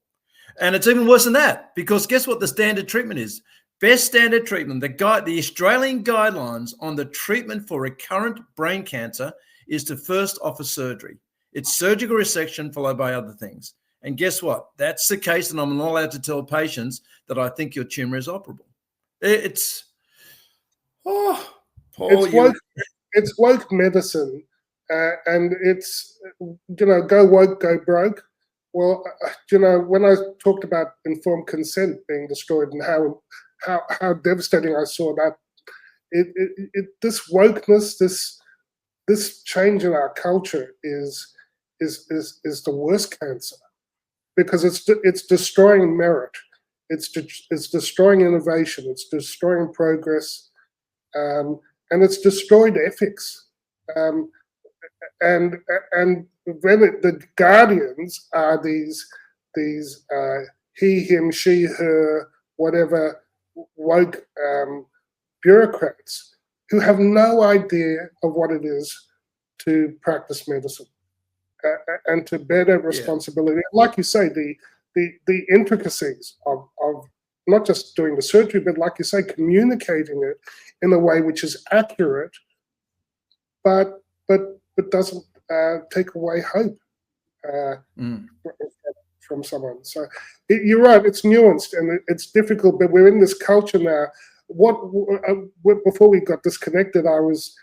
Speaker 3: And it's even worse than that, because guess what the standard treatment is? Best standard treatment, the Australian guidelines on the treatment for recurrent brain cancer is to first offer surgery. It's surgical resection followed by other things. And guess what? That's the case, and I'm not allowed to tell patients that I think your tumor is operable. It's
Speaker 2: woke medicine, and it's go woke, go broke. Well, when I talked about informed consent being destroyed and how devastating I saw that, this wokeness, this change in our culture is the worst cancer, because it's destroying merit, it's destroying innovation, it's destroying progress, and it's destroyed ethics. And then the guardians are these he, him, she, her, whatever woke bureaucrats who have no idea of what it is to practice medicine and to bear that responsibility. Yeah. Like you say, the intricacies of not just doing the surgery, but like you say, communicating it in a way which is accurate, but doesn't take away hope from someone. So you're right, it's nuanced and it's difficult, but we're in this culture now. Before we got disconnected, I was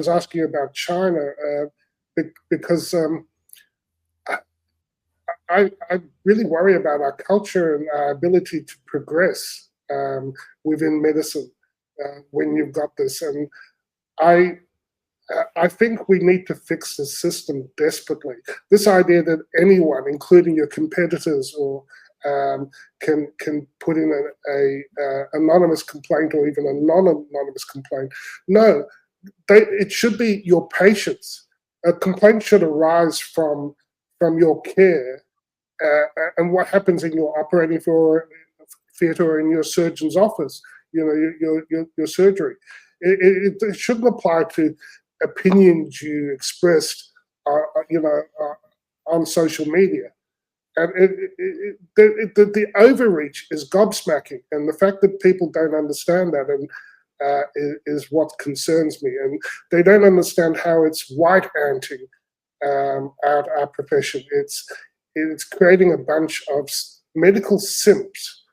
Speaker 2: asking about China. because I really worry about our culture and our ability to progress within medicine when you've got this. And I think we need to fix the system desperately. This idea that anyone, including your competitors, or can put in a anonymous complaint or even a non-anonymous complaint. No, it should be your patients. A complaint should arise from your care and what happens in your operating theatre or in your surgeon's office. Your surgery. It shouldn't apply to opinions you expressed, on social media. And the overreach is gobsmacking, and the fact that people don't understand that is what concerns me. And they don't understand how it's white-anting out our profession. It's creating a bunch of medical simps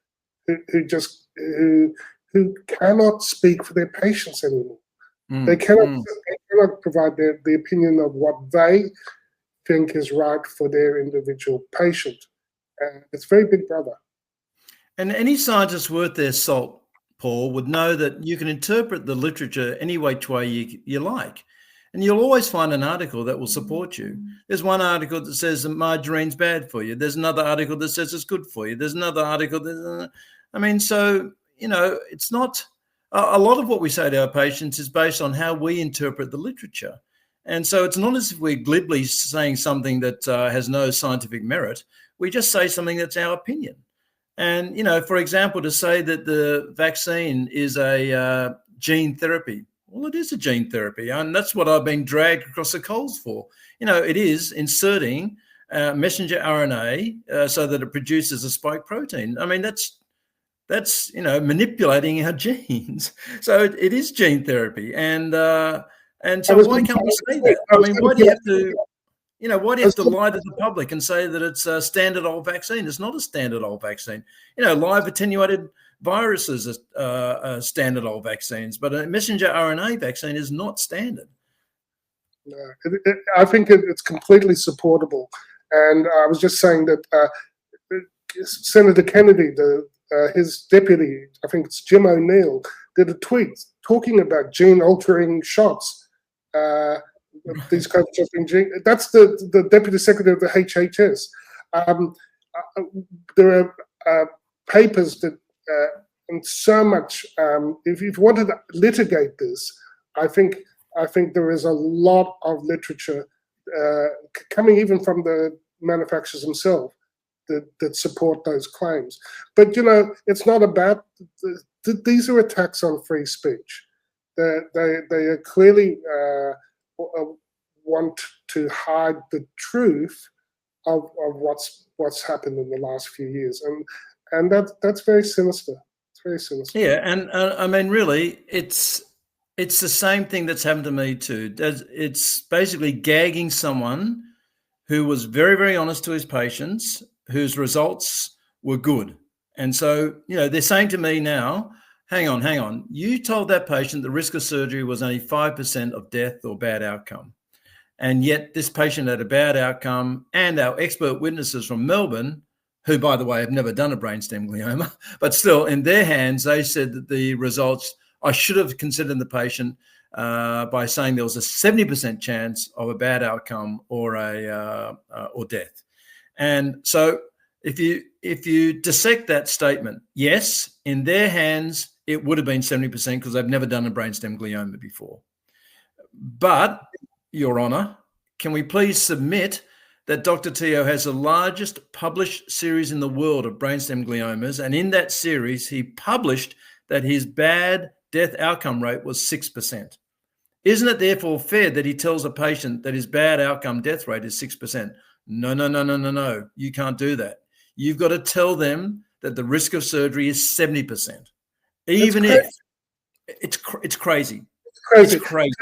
Speaker 2: who cannot speak for their patients anymore. They cannot provide the opinion of what they think is right for their individual patient. It's very Big Brother.
Speaker 3: And any scientist worth their salt, Paul, would know that you can interpret the literature any which way you like. And you'll always find an article that will support you. There's one article that says that margarine's bad for you. There's another article that says it's good for you. There's another article that, it's not, a lot of what we say to our patients is based on how we interpret the literature. And so it's not as if we're glibly saying something that has no scientific merit. We just say something that's our opinion. And, for example, to say that the vaccine is a gene therapy, well, it is a gene therapy. And that's what I've been dragged across the coals for. It is inserting messenger RNA so that it produces a spike protein. I mean, that's manipulating our genes. So it is gene therapy. And so why can't we say that? I mean, why do you have to... why do you have to lie to the public and say that it's a standard old vaccine? It's not a standard old vaccine. Live attenuated viruses are standard old vaccines, but a messenger RNA vaccine is not standard.
Speaker 2: No, I think it's completely supportable. And I was just saying that Senator Kennedy, his deputy, I think it's Jim O'Neill, did a tweet talking about gene-altering shots. These kinds of things. That's the Deputy Secretary of the HHS. There are papers that, and so much. If you wanted to litigate this, I think there is a lot of literature coming even from the manufacturers themselves that support those claims. But it's not about. These are attacks on free speech. They are clearly. Want to hide the truth of what's happened in the last few years, and that's very sinister. It's very sinister.
Speaker 3: Yeah, and I mean, really, it's the same thing that's happened to me too. It's basically gagging someone who was very, very honest to his patients, whose results were good, and so they're saying to me now, hang on. You told that patient the risk of surgery was only 5% of death or bad outcome. And yet this patient had a bad outcome, and our expert witnesses from Melbourne, who, by the way, have never done a brainstem glioma, but still in their hands, they said that the results, I should have considered the patient by saying there was a 70% chance of a bad outcome or or death. And so if you dissect that statement, yes, in their hands, it would have been 70% because they've never done a brainstem glioma before. But, Your Honour, can we please submit that Dr. Teo has the largest published series in the world of brainstem gliomas, and in that series, he published that his bad death outcome rate was 6%. Isn't it therefore fair that he tells a patient that his bad outcome death rate is 6%? No. You can't do that. You've got to tell them that the risk of surgery is 70%. Even if it's crazy.
Speaker 2: It's crazy.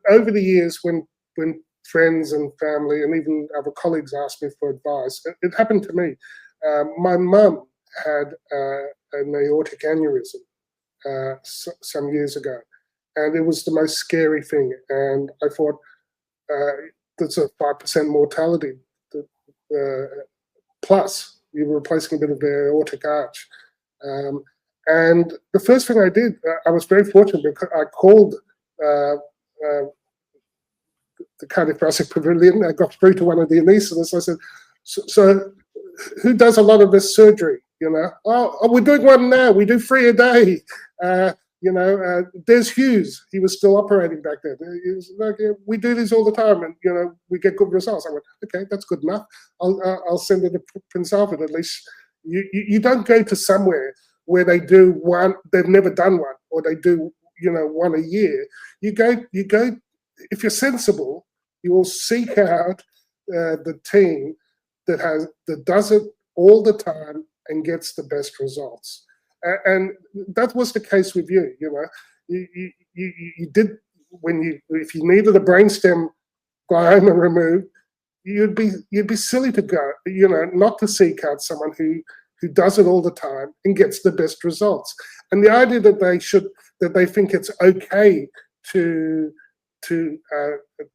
Speaker 2: Over the years when friends and family and even other colleagues asked me for advice, it happened to me. My mum had an aortic aneurysm some years ago, and it was the most scary thing. And I thought, there's a 5% mortality plus. You're replacing a bit of the aortic arch. And the first thing I did, I was very fortunate because I called the cardiothoracic pavilion. I got through to one of the anesthetists. I said, so who does a lot of this surgery? You know, oh, we're doing one now. We do 3 a day. There's Hughes. He was still operating back then. He was like, yeah, we do these all the time, and we get good results. I went, okay, that's good enough. I'll send it to Prince Alfred. At least you don't go to somewhere where they do one. They've never done one, or they do one a year. You go. If you're sensible, you will seek out the team that does it all the time and gets the best results. And that was the case with you. You did if you needed a brainstem glioma removed, you'd be silly to go, not to seek out someone who does it all the time and gets the best results. And the idea that they think it's okay to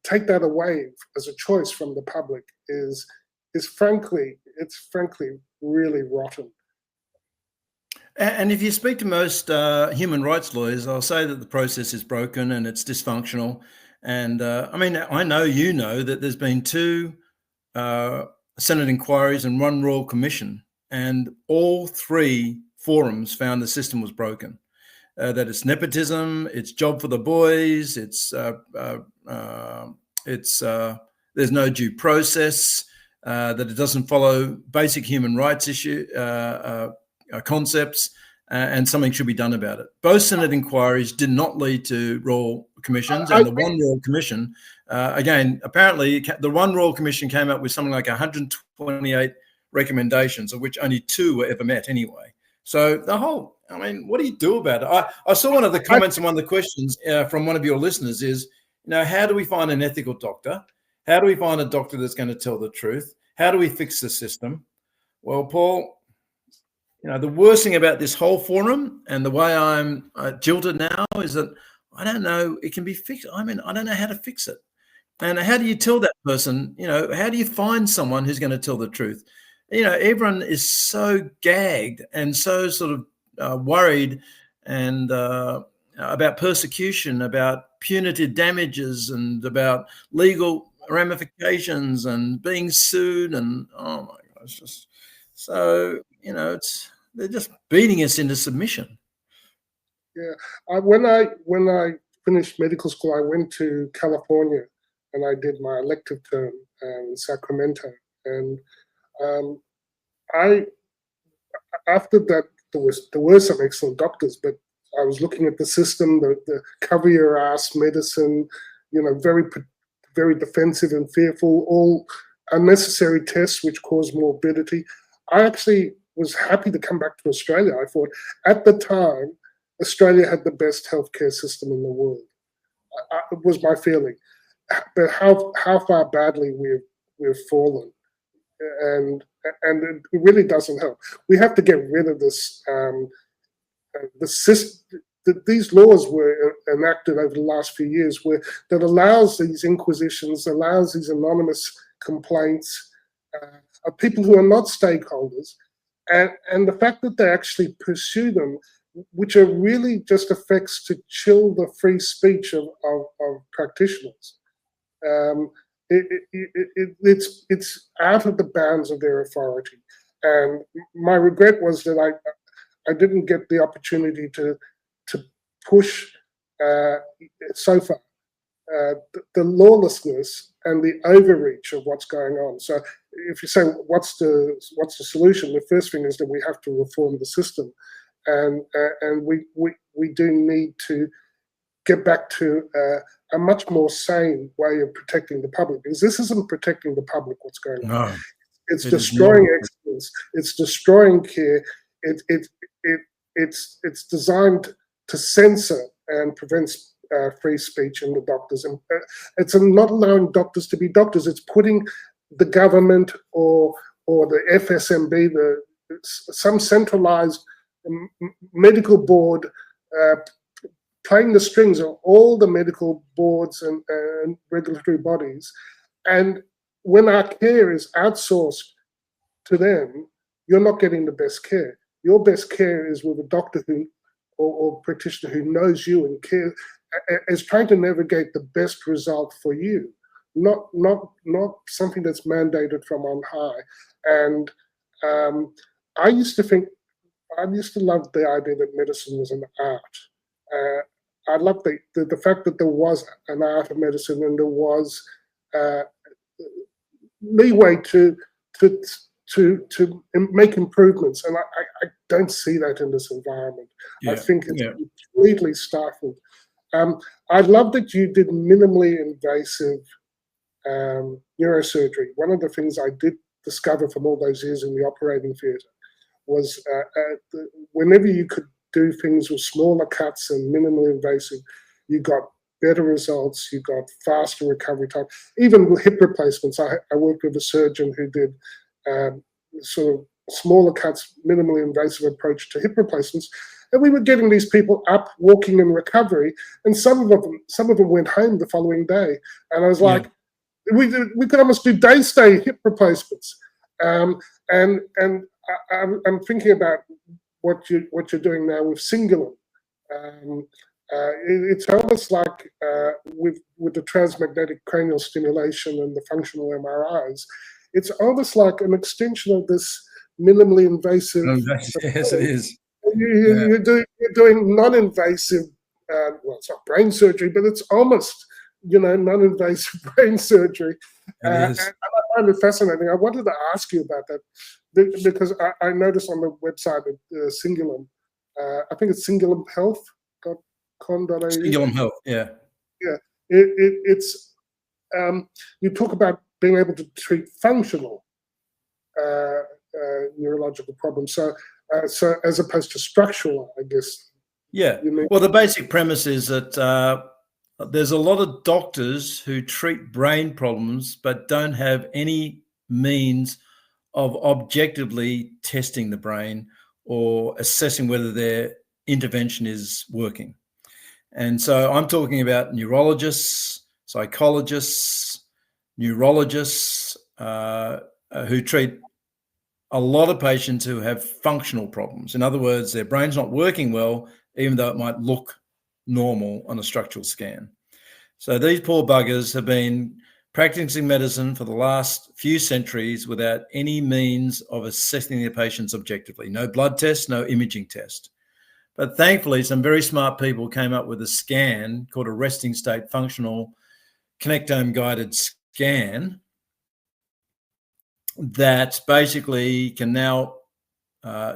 Speaker 2: take that away as a choice from the public is frankly really rotten.
Speaker 3: And if you speak to most human rights lawyers, they'll say that the process is broken and it's dysfunctional. And I know that there's been 2 Senate inquiries and 1 Royal Commission, and all 3 forums found the system was broken. That it's nepotism, it's job for the boys, it's there's no due process, that it doesn't follow basic human rights concepts, and something should be done about it. Both Senate inquiries did not lead to Royal Commissions, and the 1 Royal Commission, again, apparently the 1 Royal Commission came up with something like 128 recommendations, of which only 2 were ever met anyway. So what do you do about it? I saw one of the comments and one of the questions from one of your listeners is, how do we find an ethical doctor? How do we find a doctor that's going to tell the truth? How do we fix the system? Well, Paul, the worst thing about this whole forum and the way I'm jilted now is that I don't know it can be fixed. I don't know how to fix it. And how do you tell that person, how do you find someone who's going to tell the truth? Everyone is so gagged and so sort of worried and about persecution, about punitive damages, and about legal ramifications and being sued. And oh my gosh, just so they're just beating us into submission.
Speaker 2: Yeah, when I finished medical school, I went to California and I did my elective term in Sacramento. And after that, there were some excellent doctors, but I was looking at the system, the cover your ass medicine, very defensive and fearful, all unnecessary tests which cause morbidity. I actually was happy to come back to Australia. I thought at the time, Australia had the best healthcare system in the world. It was my feeling. But how far badly we've fallen, and it really doesn't help. We have to get rid of this. The system. These laws were enacted over the last few years that allows these inquisitions, allows these anonymous complaints of people who are not stakeholders, and the fact that they actually pursue them, which are really just effects to chill the free speech of practitioners. It's out of the bounds of their authority. And my regret was that I didn't get the opportunity to push so far the lawlessness and the overreach of what's going on. So if you say what's the solution, the first thing is that we have to reform the system, and we do need to get back to a much more sane way of protecting the public, because this isn't protecting the public. What's going on? No, it's destroying excellence. It's destroying care. It's designed to censor and prevent free speech in the doctors, and it's not allowing doctors to be doctors. It's putting the government or the FSMB, some centralized medical board playing the strings of all the medical boards and regulatory bodies. And when our care is outsourced to them, you're not getting the best care. Your best care is with a doctor who, or practitioner who knows you and cares, is trying to navigate the best result for you, not something that's mandated from on high. And I used to love the idea that medicine was an art. I love the fact that there was an art of medicine and there was leeway to make improvements, and I don't see that in this environment. Yeah, I think it's completely stifled. I love that you did minimally invasive neurosurgery. One of the things I did discover from all those years in the operating theatre was whenever you could do things with smaller cuts and minimally invasive, you got better results, you got faster recovery time. Even with hip replacements, I worked with a surgeon who did sort of smaller cuts, minimally invasive approach to hip replacements, and we were getting these people up, walking in recovery, and some of them went home the following day. And I was like, we could almost do day stay hip replacements. And I'm thinking about what you're doing now with Singulum. It's almost like with the transmagnetic cranial stimulation and the functional MRIs, it's almost like an extension of this minimally invasive.
Speaker 3: Yes, it is.
Speaker 2: You're doing non-invasive. Well, it's not brain surgery, but it's almost non-invasive brain surgery. And I find it fascinating. I wanted to ask you about that because I noticed on the website at Singulum, I think it's singulumhealth.com.au.
Speaker 3: Singulum Health, yeah.
Speaker 2: It's you talk about being able to treat functional neurological problems. So as opposed to structural, I guess.
Speaker 3: Yeah. Well, the basic premise is that there's a lot of doctors who treat brain problems but don't have any means of objectively testing the brain or assessing whether their intervention is working. And so I'm talking about neurologists, psychologists, neurologists who treat a lot of patients who have functional problems. In other words, their brain's not working well, even though it might look normal on a structural scan. So these poor buggers have been practicing medicine for the last few centuries without any means of assessing their patients objectively. No blood test, no imaging test. But thankfully, some very smart people came up with a scan called a resting state functional connectome guided scan that basically can now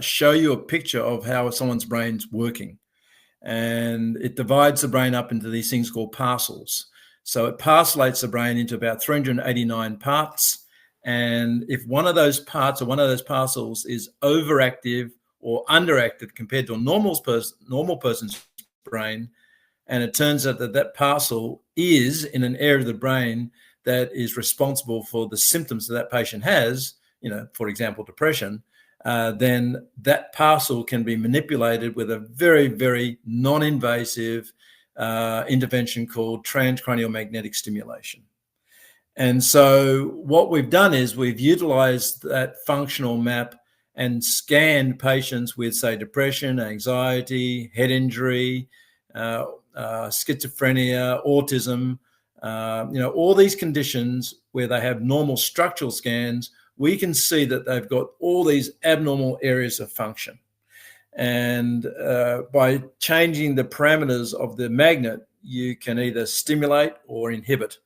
Speaker 3: show you a picture of how someone's brain's working. And it divides the brain up into these things called parcels. So it parcellates the brain into about 389 parts. And if one of those parts or one of those parcels is overactive or underactive compared to a normal person's brain, and it turns out that parcel is in an area of the brain that is responsible for the symptoms that patient has, for example, depression, then that parcel can be manipulated with a very, very non-invasive intervention called transcranial magnetic stimulation. And so what we've done is we've utilized that functional map and scanned patients with, say, depression, anxiety, head injury, schizophrenia, autism, all these conditions where they have normal structural scans. We can see that they've got all these abnormal areas of function. And by changing the parameters of the magnet, you can either stimulate or inhibit.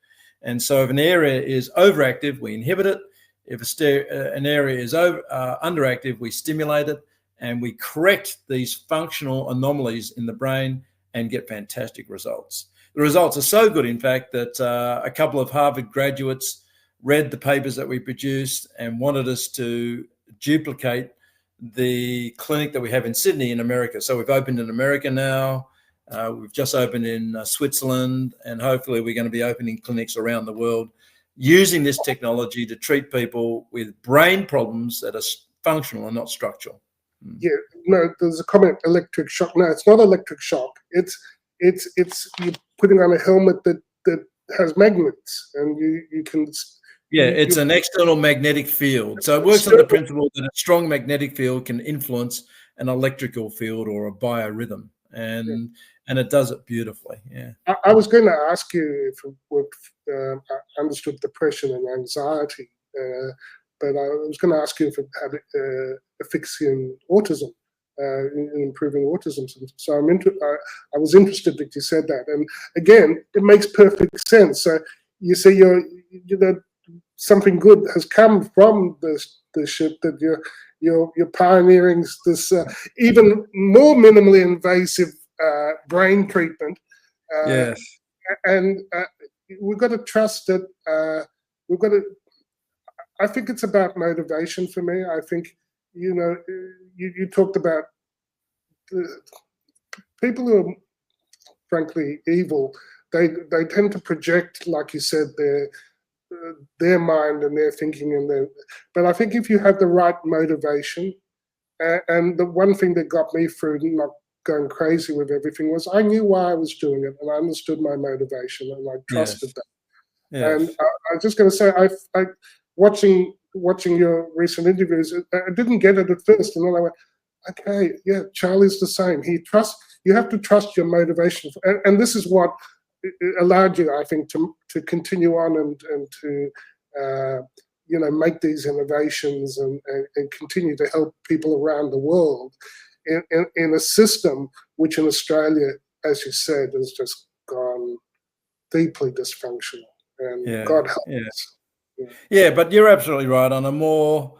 Speaker 3: And so if an area is overactive, we inhibit it. If an area is underactive, we stimulate it, and we correct these functional anomalies in the brain and get fantastic results. The results are so good, in fact, that a couple of Harvard graduates read the papers that we produced and wanted us to duplicate the clinic that we have in Sydney in America. So we've opened in America now. We've just opened in Switzerland, and hopefully we're going to be opening clinics around the world using this technology to treat people with brain problems that are functional and not structural.
Speaker 2: Yeah, no, there's a comment, electric shock. No, it's not electric shock. It's it's you're putting on a helmet that has magnets, and you can.
Speaker 3: Yeah, it's an external magnetic field. So it works on the principle that a strong magnetic field can influence an electrical field or a biorhythm, and it does it beautifully. Yeah.
Speaker 2: I was going to ask you if it would understood depression and anxiety, but I was going to ask you if it had efficacy in autism, in improving autism. So I was interested that you said that, and again, it makes perfect sense. So you say something good has come from the shit that you're pioneering this even more minimally invasive brain treatment.
Speaker 3: Yes.
Speaker 2: And we've got to trust that we've got to. I think it's about motivation for me. I think you talked about people who are frankly evil. They tend to project, like you said, their mind and their thinking but I think if you have the right motivation, and the one thing that got me through not going crazy with everything was I knew why I was doing it, and I understood my motivation, and I trusted that.
Speaker 3: Yes.
Speaker 2: And I was just going to say, I watching your recent interviews, I didn't get it at first, and then I went, okay, yeah, Charlie's the same. You have to trust your motivation, and this is what allowed you, I think, to continue on and to make these innovations and continue to help people around the world in a system which in Australia, as you said, has just gone deeply dysfunctional. And God help us.
Speaker 3: Yeah, but you're absolutely right. On a more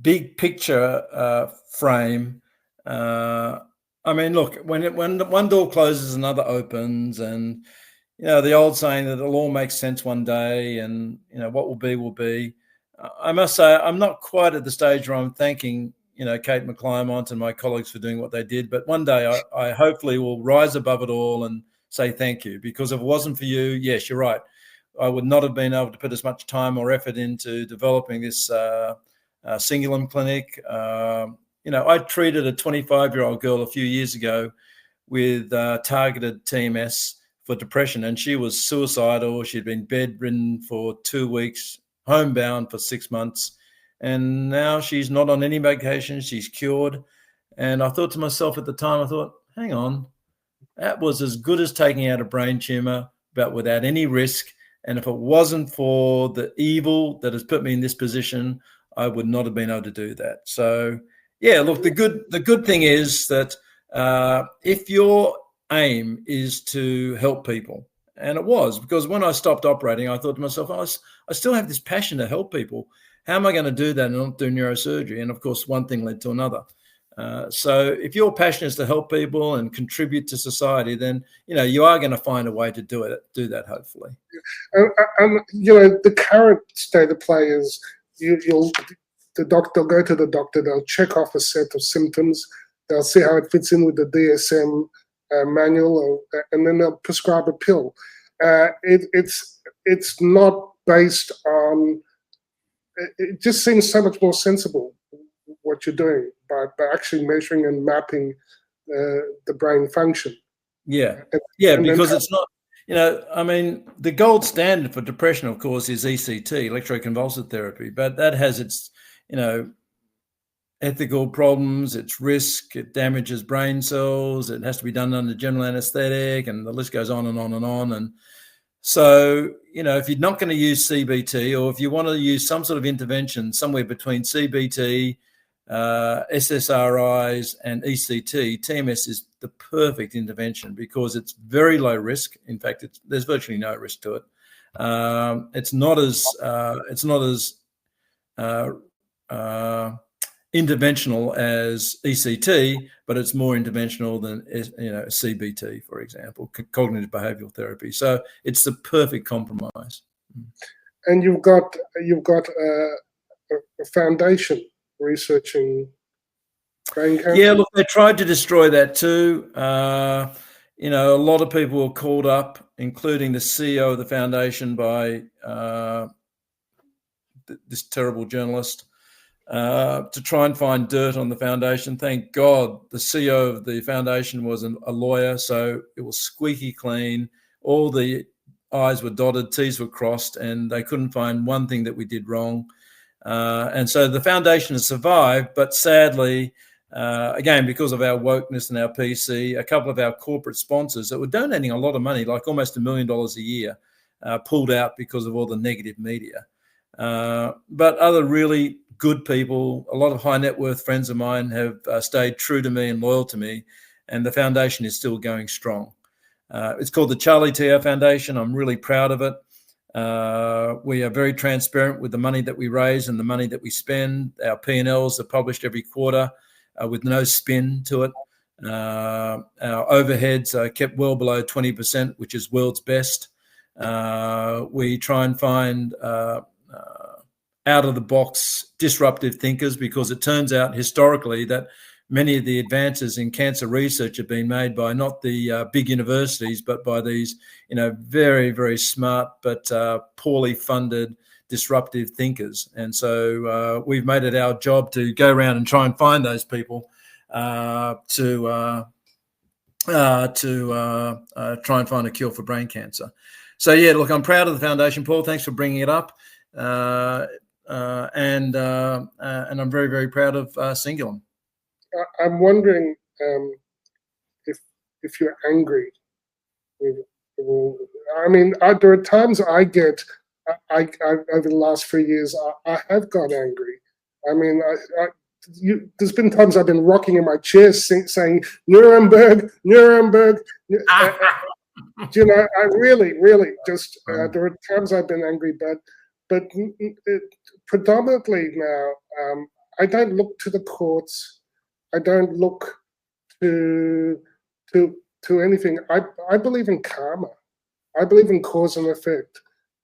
Speaker 3: big picture frame, I mean, look, when one door closes, another opens, and the old saying that it'll all make sense one day, and what will be will be. I must say, I'm not quite at the stage where I'm thanking Kate McClymont and my colleagues for doing what they did, but one day I hopefully will rise above it all and say thank you, because if it wasn't for you, yes, you're right, I would not have been able to put as much time or effort into developing this Singulum clinic. I treated a 25-year-old girl a few years ago with targeted TMS for depression, and she was suicidal. She'd been bedridden for 2 weeks, homebound for 6 months, and now she's not on any medication. She's cured. And I thought to myself at the time, hang on, that was as good as taking out a brain tumor, but without any risk. And if it wasn't for the evil that has put me in this position, I would not have been able to do that. So, yeah, look, the good thing is that if your aim is to help people, and it was, because when I stopped operating, I thought to myself, I still have this passion to help people. How am I going to do that and not do neurosurgery? And of course, one thing led to another. So if your passion is to help people and contribute to society, then you are going to find a way to do that, hopefully.
Speaker 2: The current state of play is they'll go to the doctor, they'll check off a set of symptoms, they'll see how it fits in with the DSM manual, and then they'll prescribe a pill. It's not based on. It just seems so much more sensible what you're doing by actually measuring and mapping the brain function.
Speaker 3: Yeah, because it's not. I mean, the gold standard for depression, of course, is ECT, electroconvulsive therapy, but that has its, ethical problems, its risk, it damages brain cells, it has to be done under general anesthetic, and the list goes on and on and on. And so, if you're not going to use CBT, or if you want to use some sort of intervention somewhere between CBT, SSRIs and ECT, TMS is the perfect intervention because it's very low risk. In fact, there's virtually no risk to it. It's not as interventional as ECT, but it's more interventional than CBT, for example, cognitive behavioural therapy. So it's the perfect compromise.
Speaker 2: And you've got a foundation researching brain cancer.
Speaker 3: Yeah, look, they tried to destroy that too. A lot of people were called up, including the CEO of the foundation, by this terrible journalist. to try and find dirt on the foundation. Thank God the CEO of the foundation was a lawyer, so it was squeaky clean. All the I's were dotted, T's were crossed, and they couldn't find one thing that we did wrong. And so the foundation has survived, but sadly, again, because of our wokeness and our PC, a couple of our corporate sponsors that were donating a lot of money, like almost $1 million a year, pulled out because of all the negative media. But other really good people, a lot of high net worth friends of mine have stayed true to me and loyal to me, and the foundation is still going strong. It's called the Charlie Teo Foundation. I'm really proud of it. We are very transparent with the money that we raise and the money that we spend. Our P&Ls are published every quarter with no spin to it. Our overheads are kept well below 20%, which is world's best. We try and find out-of-the-box disruptive thinkers, because it turns out historically that many of the advances in cancer research have been made by not the big universities, but by these, very, very smart but poorly funded disruptive thinkers. And so we've made it our job to go around and try and find those people to try and find a cure for brain cancer. So yeah, look, I'm proud of the foundation, Paul. Thanks for bringing it up, and I'm very, very proud of Singulum.
Speaker 2: I'm wondering if you're angry. I mean, there are times I get. I over the last 3 years, I have got angry. I mean, there's been times I've been rocking in my chair saying Nuremberg, Nuremberg. I really just there are times I've been angry, but predominantly now I don't look to the courts. I don't look to anything. I believe in karma. I believe in cause and effect,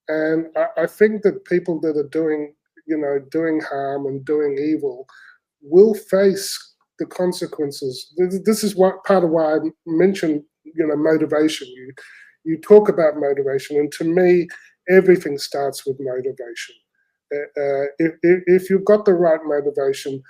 Speaker 2: and I think that people that are doing harm and doing evil will face the consequences. This is part of why I mentioned motivation. You talk about motivation, and to me, everything starts with motivation. If you've got the right motivation,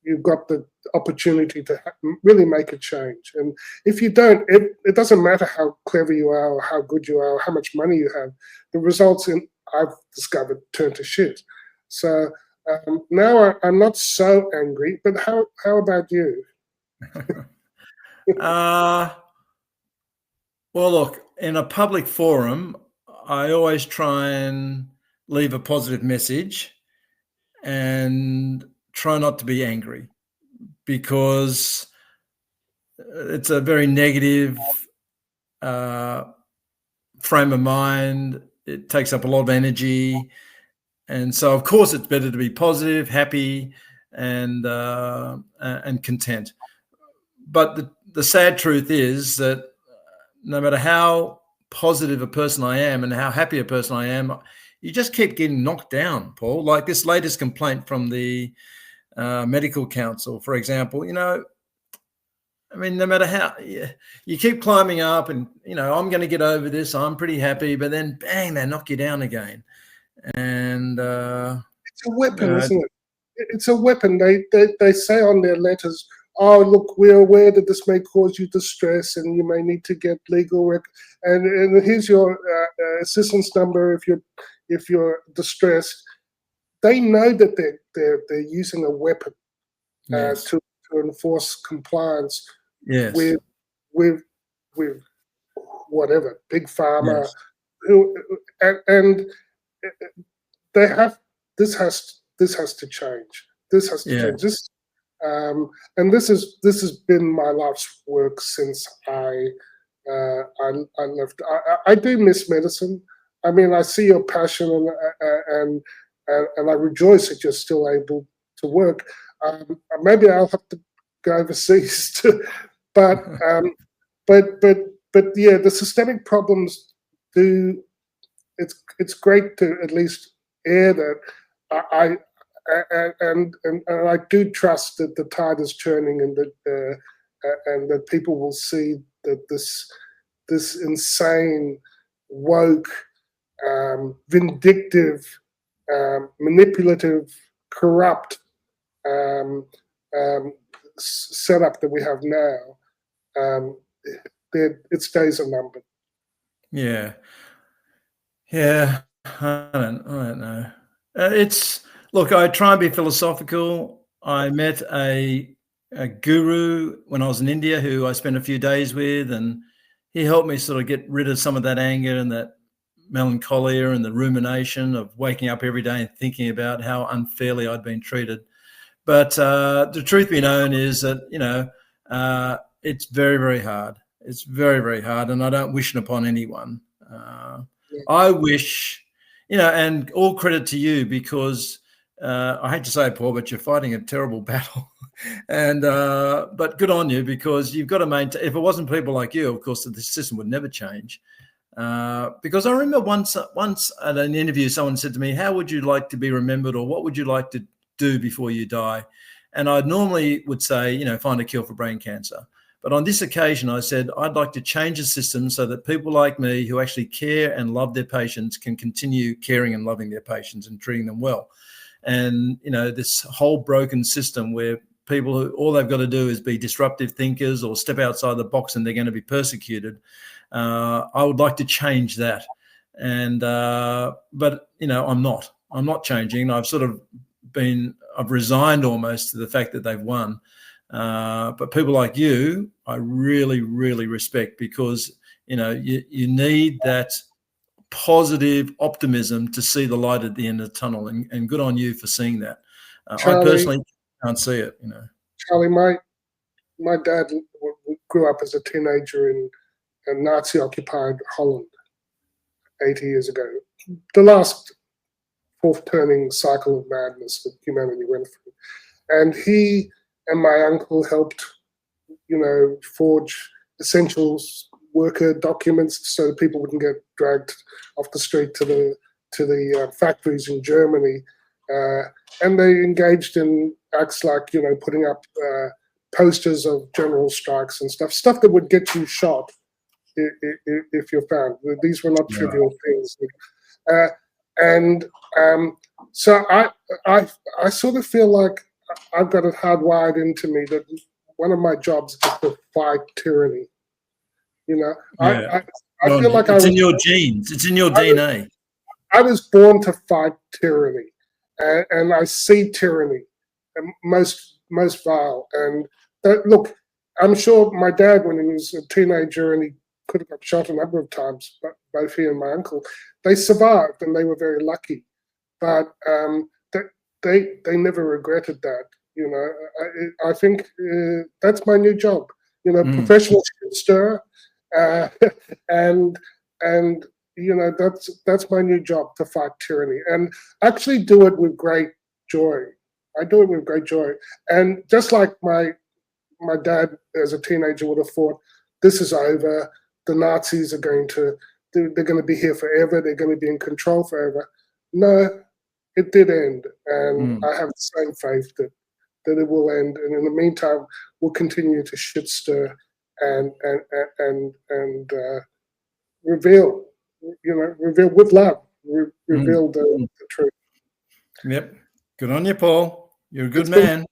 Speaker 2: you've got the opportunity to really make a change. And if you don't, it doesn't matter how clever you are or how good you are or how much money you have. The results, I've discovered, turn to shit. So now I'm not so angry. But how about you?
Speaker 3: Well, look, in a public forum, I always try and leave a positive message and try not to be angry, because it's a very negative frame of mind. It takes up a lot of energy. And so, of course, it's better to be positive, happy, and content. But the sad truth is that no matter how positive a person I am and how happy a person I am, you just keep getting knocked down, Paul. Like this latest complaint from the medical council, for example. I mean, no matter how you keep climbing up and, I'm going to get over this, I'm pretty happy, but then bang, they knock you down again. And
Speaker 2: it's a weapon, isn't it? It's a weapon. They say on their letters, oh, look, we're aware that this may cause you distress and you may need to get legal and here's your assistance number if you're distressed. They know that they're using a weapon
Speaker 3: yes.
Speaker 2: to enforce compliance
Speaker 3: yes.
Speaker 2: with whatever, big pharma,
Speaker 3: yes.
Speaker 2: and they have this has to change. This has to change. This and this has been my life's work since I left. I do miss medicine. I mean, I see your passion and I rejoice that you're still able to work. Maybe I'll have to go overseas too, but yeah, the systemic problems do. It's great to at least air that. And I do trust that the tide is turning, and that people will see that this insane, woke, vindictive, manipulative, corrupt setup that we have now, its days are numbered.
Speaker 3: Yeah. Yeah. I don't know. Look, I try and be philosophical. I met a guru when I was in India who I spent a few days with, and he helped me sort of get rid of some of that anger and that melancholia and the rumination of waking up every day and thinking about how unfairly I'd been treated. But the truth be known is that, it's very, very hard. It's very, very hard, and I don't wish it upon anyone. I wish, and all credit to you, because I hate to say it, Paul, but you're fighting a terrible battle. And but good on you, because you've got to maintain. If it wasn't people like you, of course, the system would never change. Because I remember once at an interview, someone said to me, "How would you like to be remembered, or what would you like to do before you die?" And I normally would say, find a cure for brain cancer. But on this occasion, I said, I'd like to change the system so that people like me who actually care and love their patients can continue caring and loving their patients and treating them well. And, this whole broken system where people who all they've got to do is be disruptive thinkers or step outside the box and they're going to be persecuted. I would like to change that. And, but, I'm not changing. I've resigned almost to the fact that they've won. But people like you, I really, really respect, because, you need that positive optimism to see the light at the end of the tunnel, and good on you for seeing that.
Speaker 2: Charlie,
Speaker 3: I personally can't see it,
Speaker 2: Charlie, my dad grew up as a teenager in Nazi-occupied Holland 80 years ago. The last fourth turning cycle of madness that humanity went through. And he and my uncle helped, forge essentials worker documents so that people wouldn't get dragged off the street to the factories in Germany. And they engaged in acts like, putting up posters of general strikes and stuff that would get you shot if you're found. These were not trivial things. So I sort of feel like I've got it hardwired into me that one of my jobs is to fight tyranny. I feel like
Speaker 3: it's in your genes. It's in your DNA.
Speaker 2: I was born to fight tyranny, and I see tyranny most vile. And look, I'm sure my dad, when he was a teenager and he could have got shot a number of times, but both he and my uncle, they survived and they were very lucky. But they never regretted that. I think that's my new job. Professional stir, and that's my new job, to fight tyranny, and actually do it with great joy. I do it with great joy, and just like my dad as a teenager would have thought, this is over. The Nazis are they're going to be here forever. They're going to be in control forever. No, it did end, and I have the same faith that it will end. And in the meantime, we'll continue to shit stir and reveal with love, reveal the truth.
Speaker 3: Yep. Good on you, Paul. You're a good man.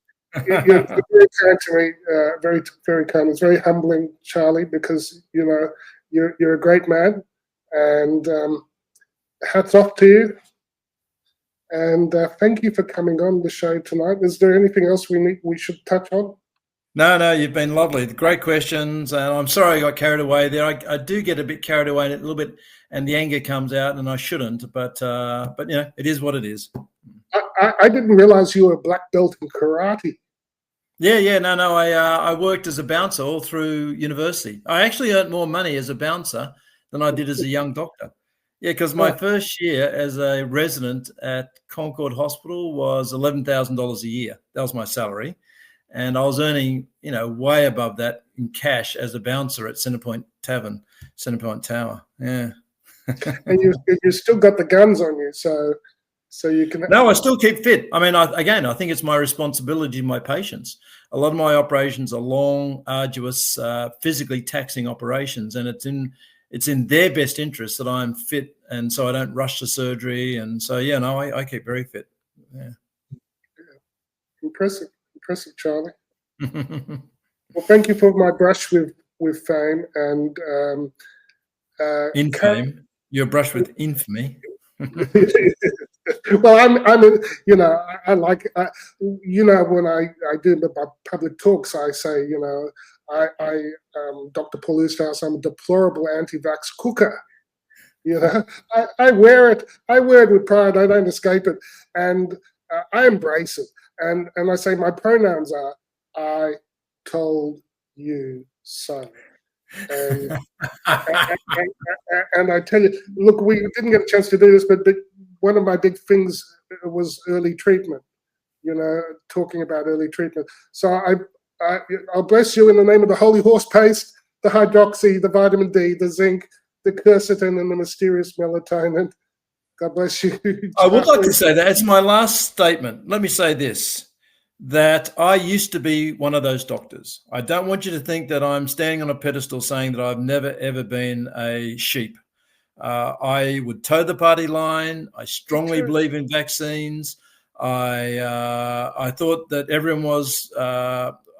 Speaker 2: You're very kind to me, very, very kind. It's very humbling, Charlie, because you're a great man, and hats off to you. And thank you for coming on the show tonight. Is there anything else we should touch on?
Speaker 3: No, you've been lovely. Great questions. And I'm sorry I got carried away there. I do get a bit carried away a little bit, and the anger comes out, and I shouldn't. But it is what it is.
Speaker 2: I didn't realize you were a black belt in karate.
Speaker 3: Yeah. No. I worked as a bouncer all through university. I actually earned more money as a bouncer than I did as a young doctor. Yeah, because my first year as a resident at Concord Hospital was $11,000 a year. That was my salary. And I was earning, way above that in cash as a bouncer at Centrepoint Tower. Yeah.
Speaker 2: And you still got the guns on you, so you can.
Speaker 3: No, I still keep fit. I mean, I think it's my responsibility to my patients. A lot of my operations are long, arduous, physically taxing operations, and it's in their best interest that I'm fit, and so I don't rush to surgery. And so, I keep very fit. Yeah.
Speaker 2: Impressive, Charlie. Well, thank you for my brush with fame and
Speaker 3: Infame. Your brush with infamy.
Speaker 2: well, I like, when I do my public talks, I say, Dr. Paul Oosterhuis, I'm a deplorable anti-vax cooker. I wear it with pride. I don't escape it, and I embrace it. And I say my pronouns are I told you so. And, and I tell you, look, we didn't get a chance to do this, but one of my big things was early treatment. Talking about early treatment. So I'll bless you in the name of the holy horse paste, the hydroxy, the vitamin D, the zinc, the quercetin, and the mysterious melatonin. God bless you.
Speaker 3: I would like to say that it's my last statement. Let me say this, that I used to be one of those doctors. I don't want you to think that I'm standing on a pedestal saying that I've never, ever been a sheep. I would toe the party line. I strongly believe in vaccines. I thought that everyone was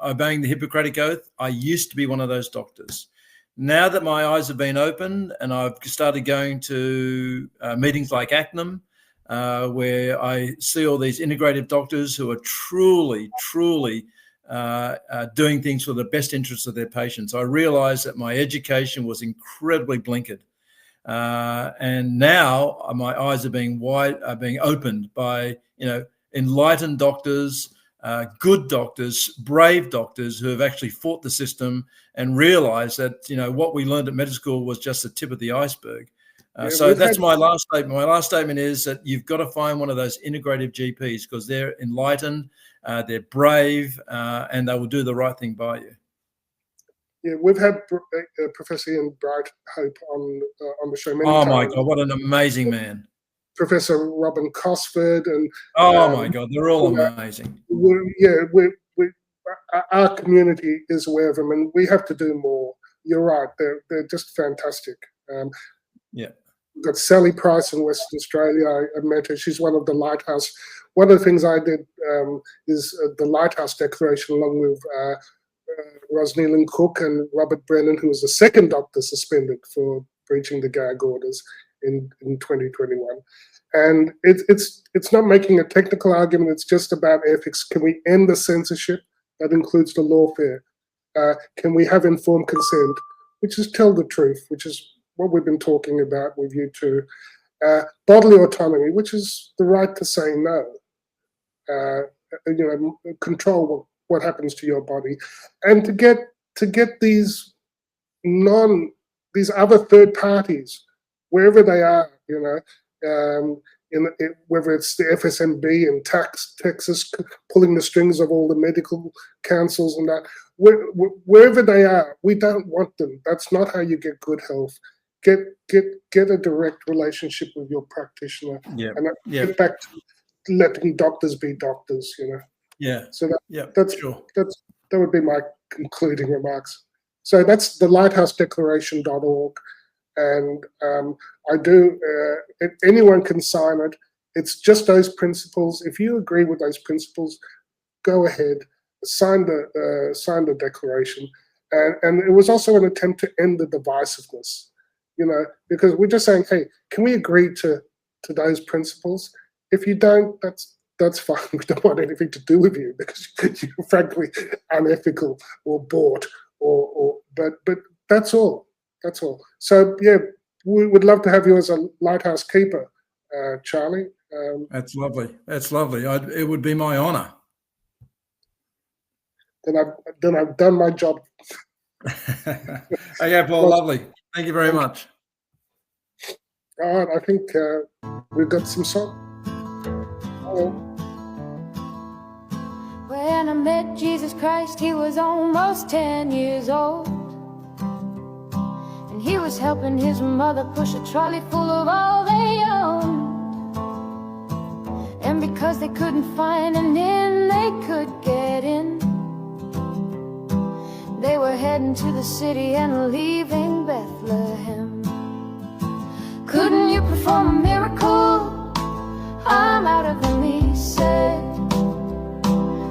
Speaker 3: obeying the Hippocratic Oath. I used to be one of those doctors. Now that my eyes have been opened and I've started going to meetings like ACNAM, where I see all these integrative doctors who are truly doing things for the best interests of their patients, I realized that my education was incredibly blinkered. And now my eyes are being opened by, enlightened doctors, good doctors, brave doctors who have actually fought the system and realized that, what we learned at medical school was just the tip of the iceberg. So that's my last statement. My last statement is that you've got to find one of those integrative GPs because they're enlightened, they're brave, and they will do the right thing by you.
Speaker 2: Yeah, we've had Professor Ian Bright-Hope on the show many
Speaker 3: times.
Speaker 2: Oh
Speaker 3: my God, what an amazing man.
Speaker 2: Professor Robin Cosford and
Speaker 3: my God, they're all amazing.
Speaker 2: Our community is aware of them, and we have to do more. You're right; they're just fantastic. We've got Sally Price in Western Australia. I met her. She's one of the Lighthouse. One of the things I did is the Lighthouse Declaration, along with Rosneelan Cook and Robert Brennan, who was the second doctor suspended for breaching the gag orders in 2021. And it's not making a technical argument. It's just about ethics. Can we end the censorship? That includes the lawfare. Can we have informed consent, which is tell the truth, which is what we've been talking about with you two. Bodily autonomy, which is the right to say no. Control what happens to your body, and to get these other third parties, wherever they are, whether it's the FSMB in Texas pulling the strings of all the medical councils and that, wherever they are, we don't want them. That's not how you get good health. Get a direct relationship with your practitioner, and get back to letting doctors be doctors. So that would be my concluding remarks. So that's the lighthousedeclaration.org. And anyone can sign it. It's just those principles. If you agree with those principles, go ahead, sign the declaration. And it was also an attempt to end the divisiveness, because we're just saying, hey, can we agree to those principles? If you don't, that's fine. We don't want anything to do with you because you're frankly unethical or bought but that's all. That's all. So yeah, we would love to have you as a lighthouse keeper, Charlie.
Speaker 3: That's lovely. That's lovely. It would be my honor.
Speaker 2: Then I've done my job.
Speaker 3: Okay, Paul. Lovely. Thank you very much.
Speaker 2: All right. I think we've got some song.
Speaker 1: When I met Jesus Christ, he was almost 10 years old. And he was helping his mother push a trolley full of all they owned. And because they couldn't find an inn they could get in, they were heading to the city and leaving Bethlehem. Couldn't you perform a miracle? I'm out of them, he said.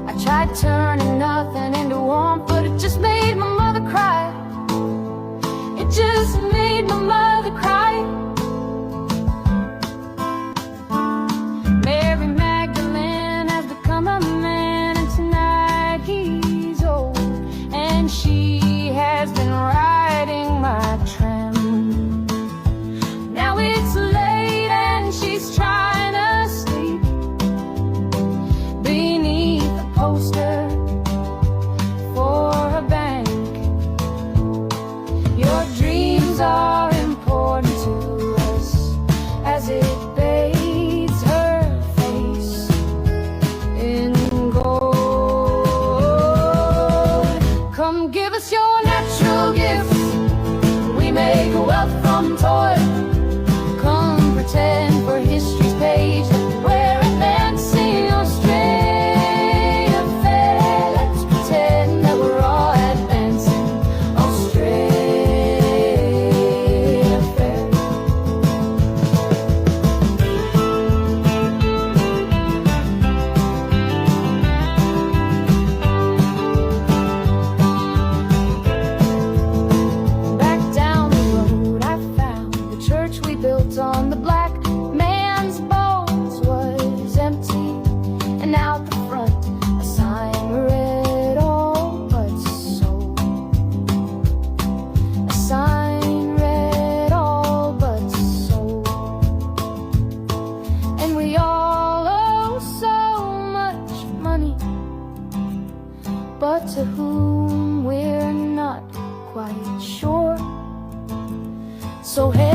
Speaker 1: I like turning nothing into warmth, but it just made my mother cry. It just made my mother cry. Mary Magdalene has become a man, and tonight he's old, and she has been riding my tram. Now it's late and she's trying to sleep beneath a poster for a bank. Your dreams are important to us as it bathes her face in gold. Come give us your natural gifts. We make wealth from toil. Come pretend for history's page that we're advancing Australia fair. Let's pretend that we're all advancing Australia fair. Back down the road I found the church we built on the black man's bones was empty, and out the front a sign read all but sold. A sign read all but sold. And we all owe so much money, but to whom we're not quite sure. So hey,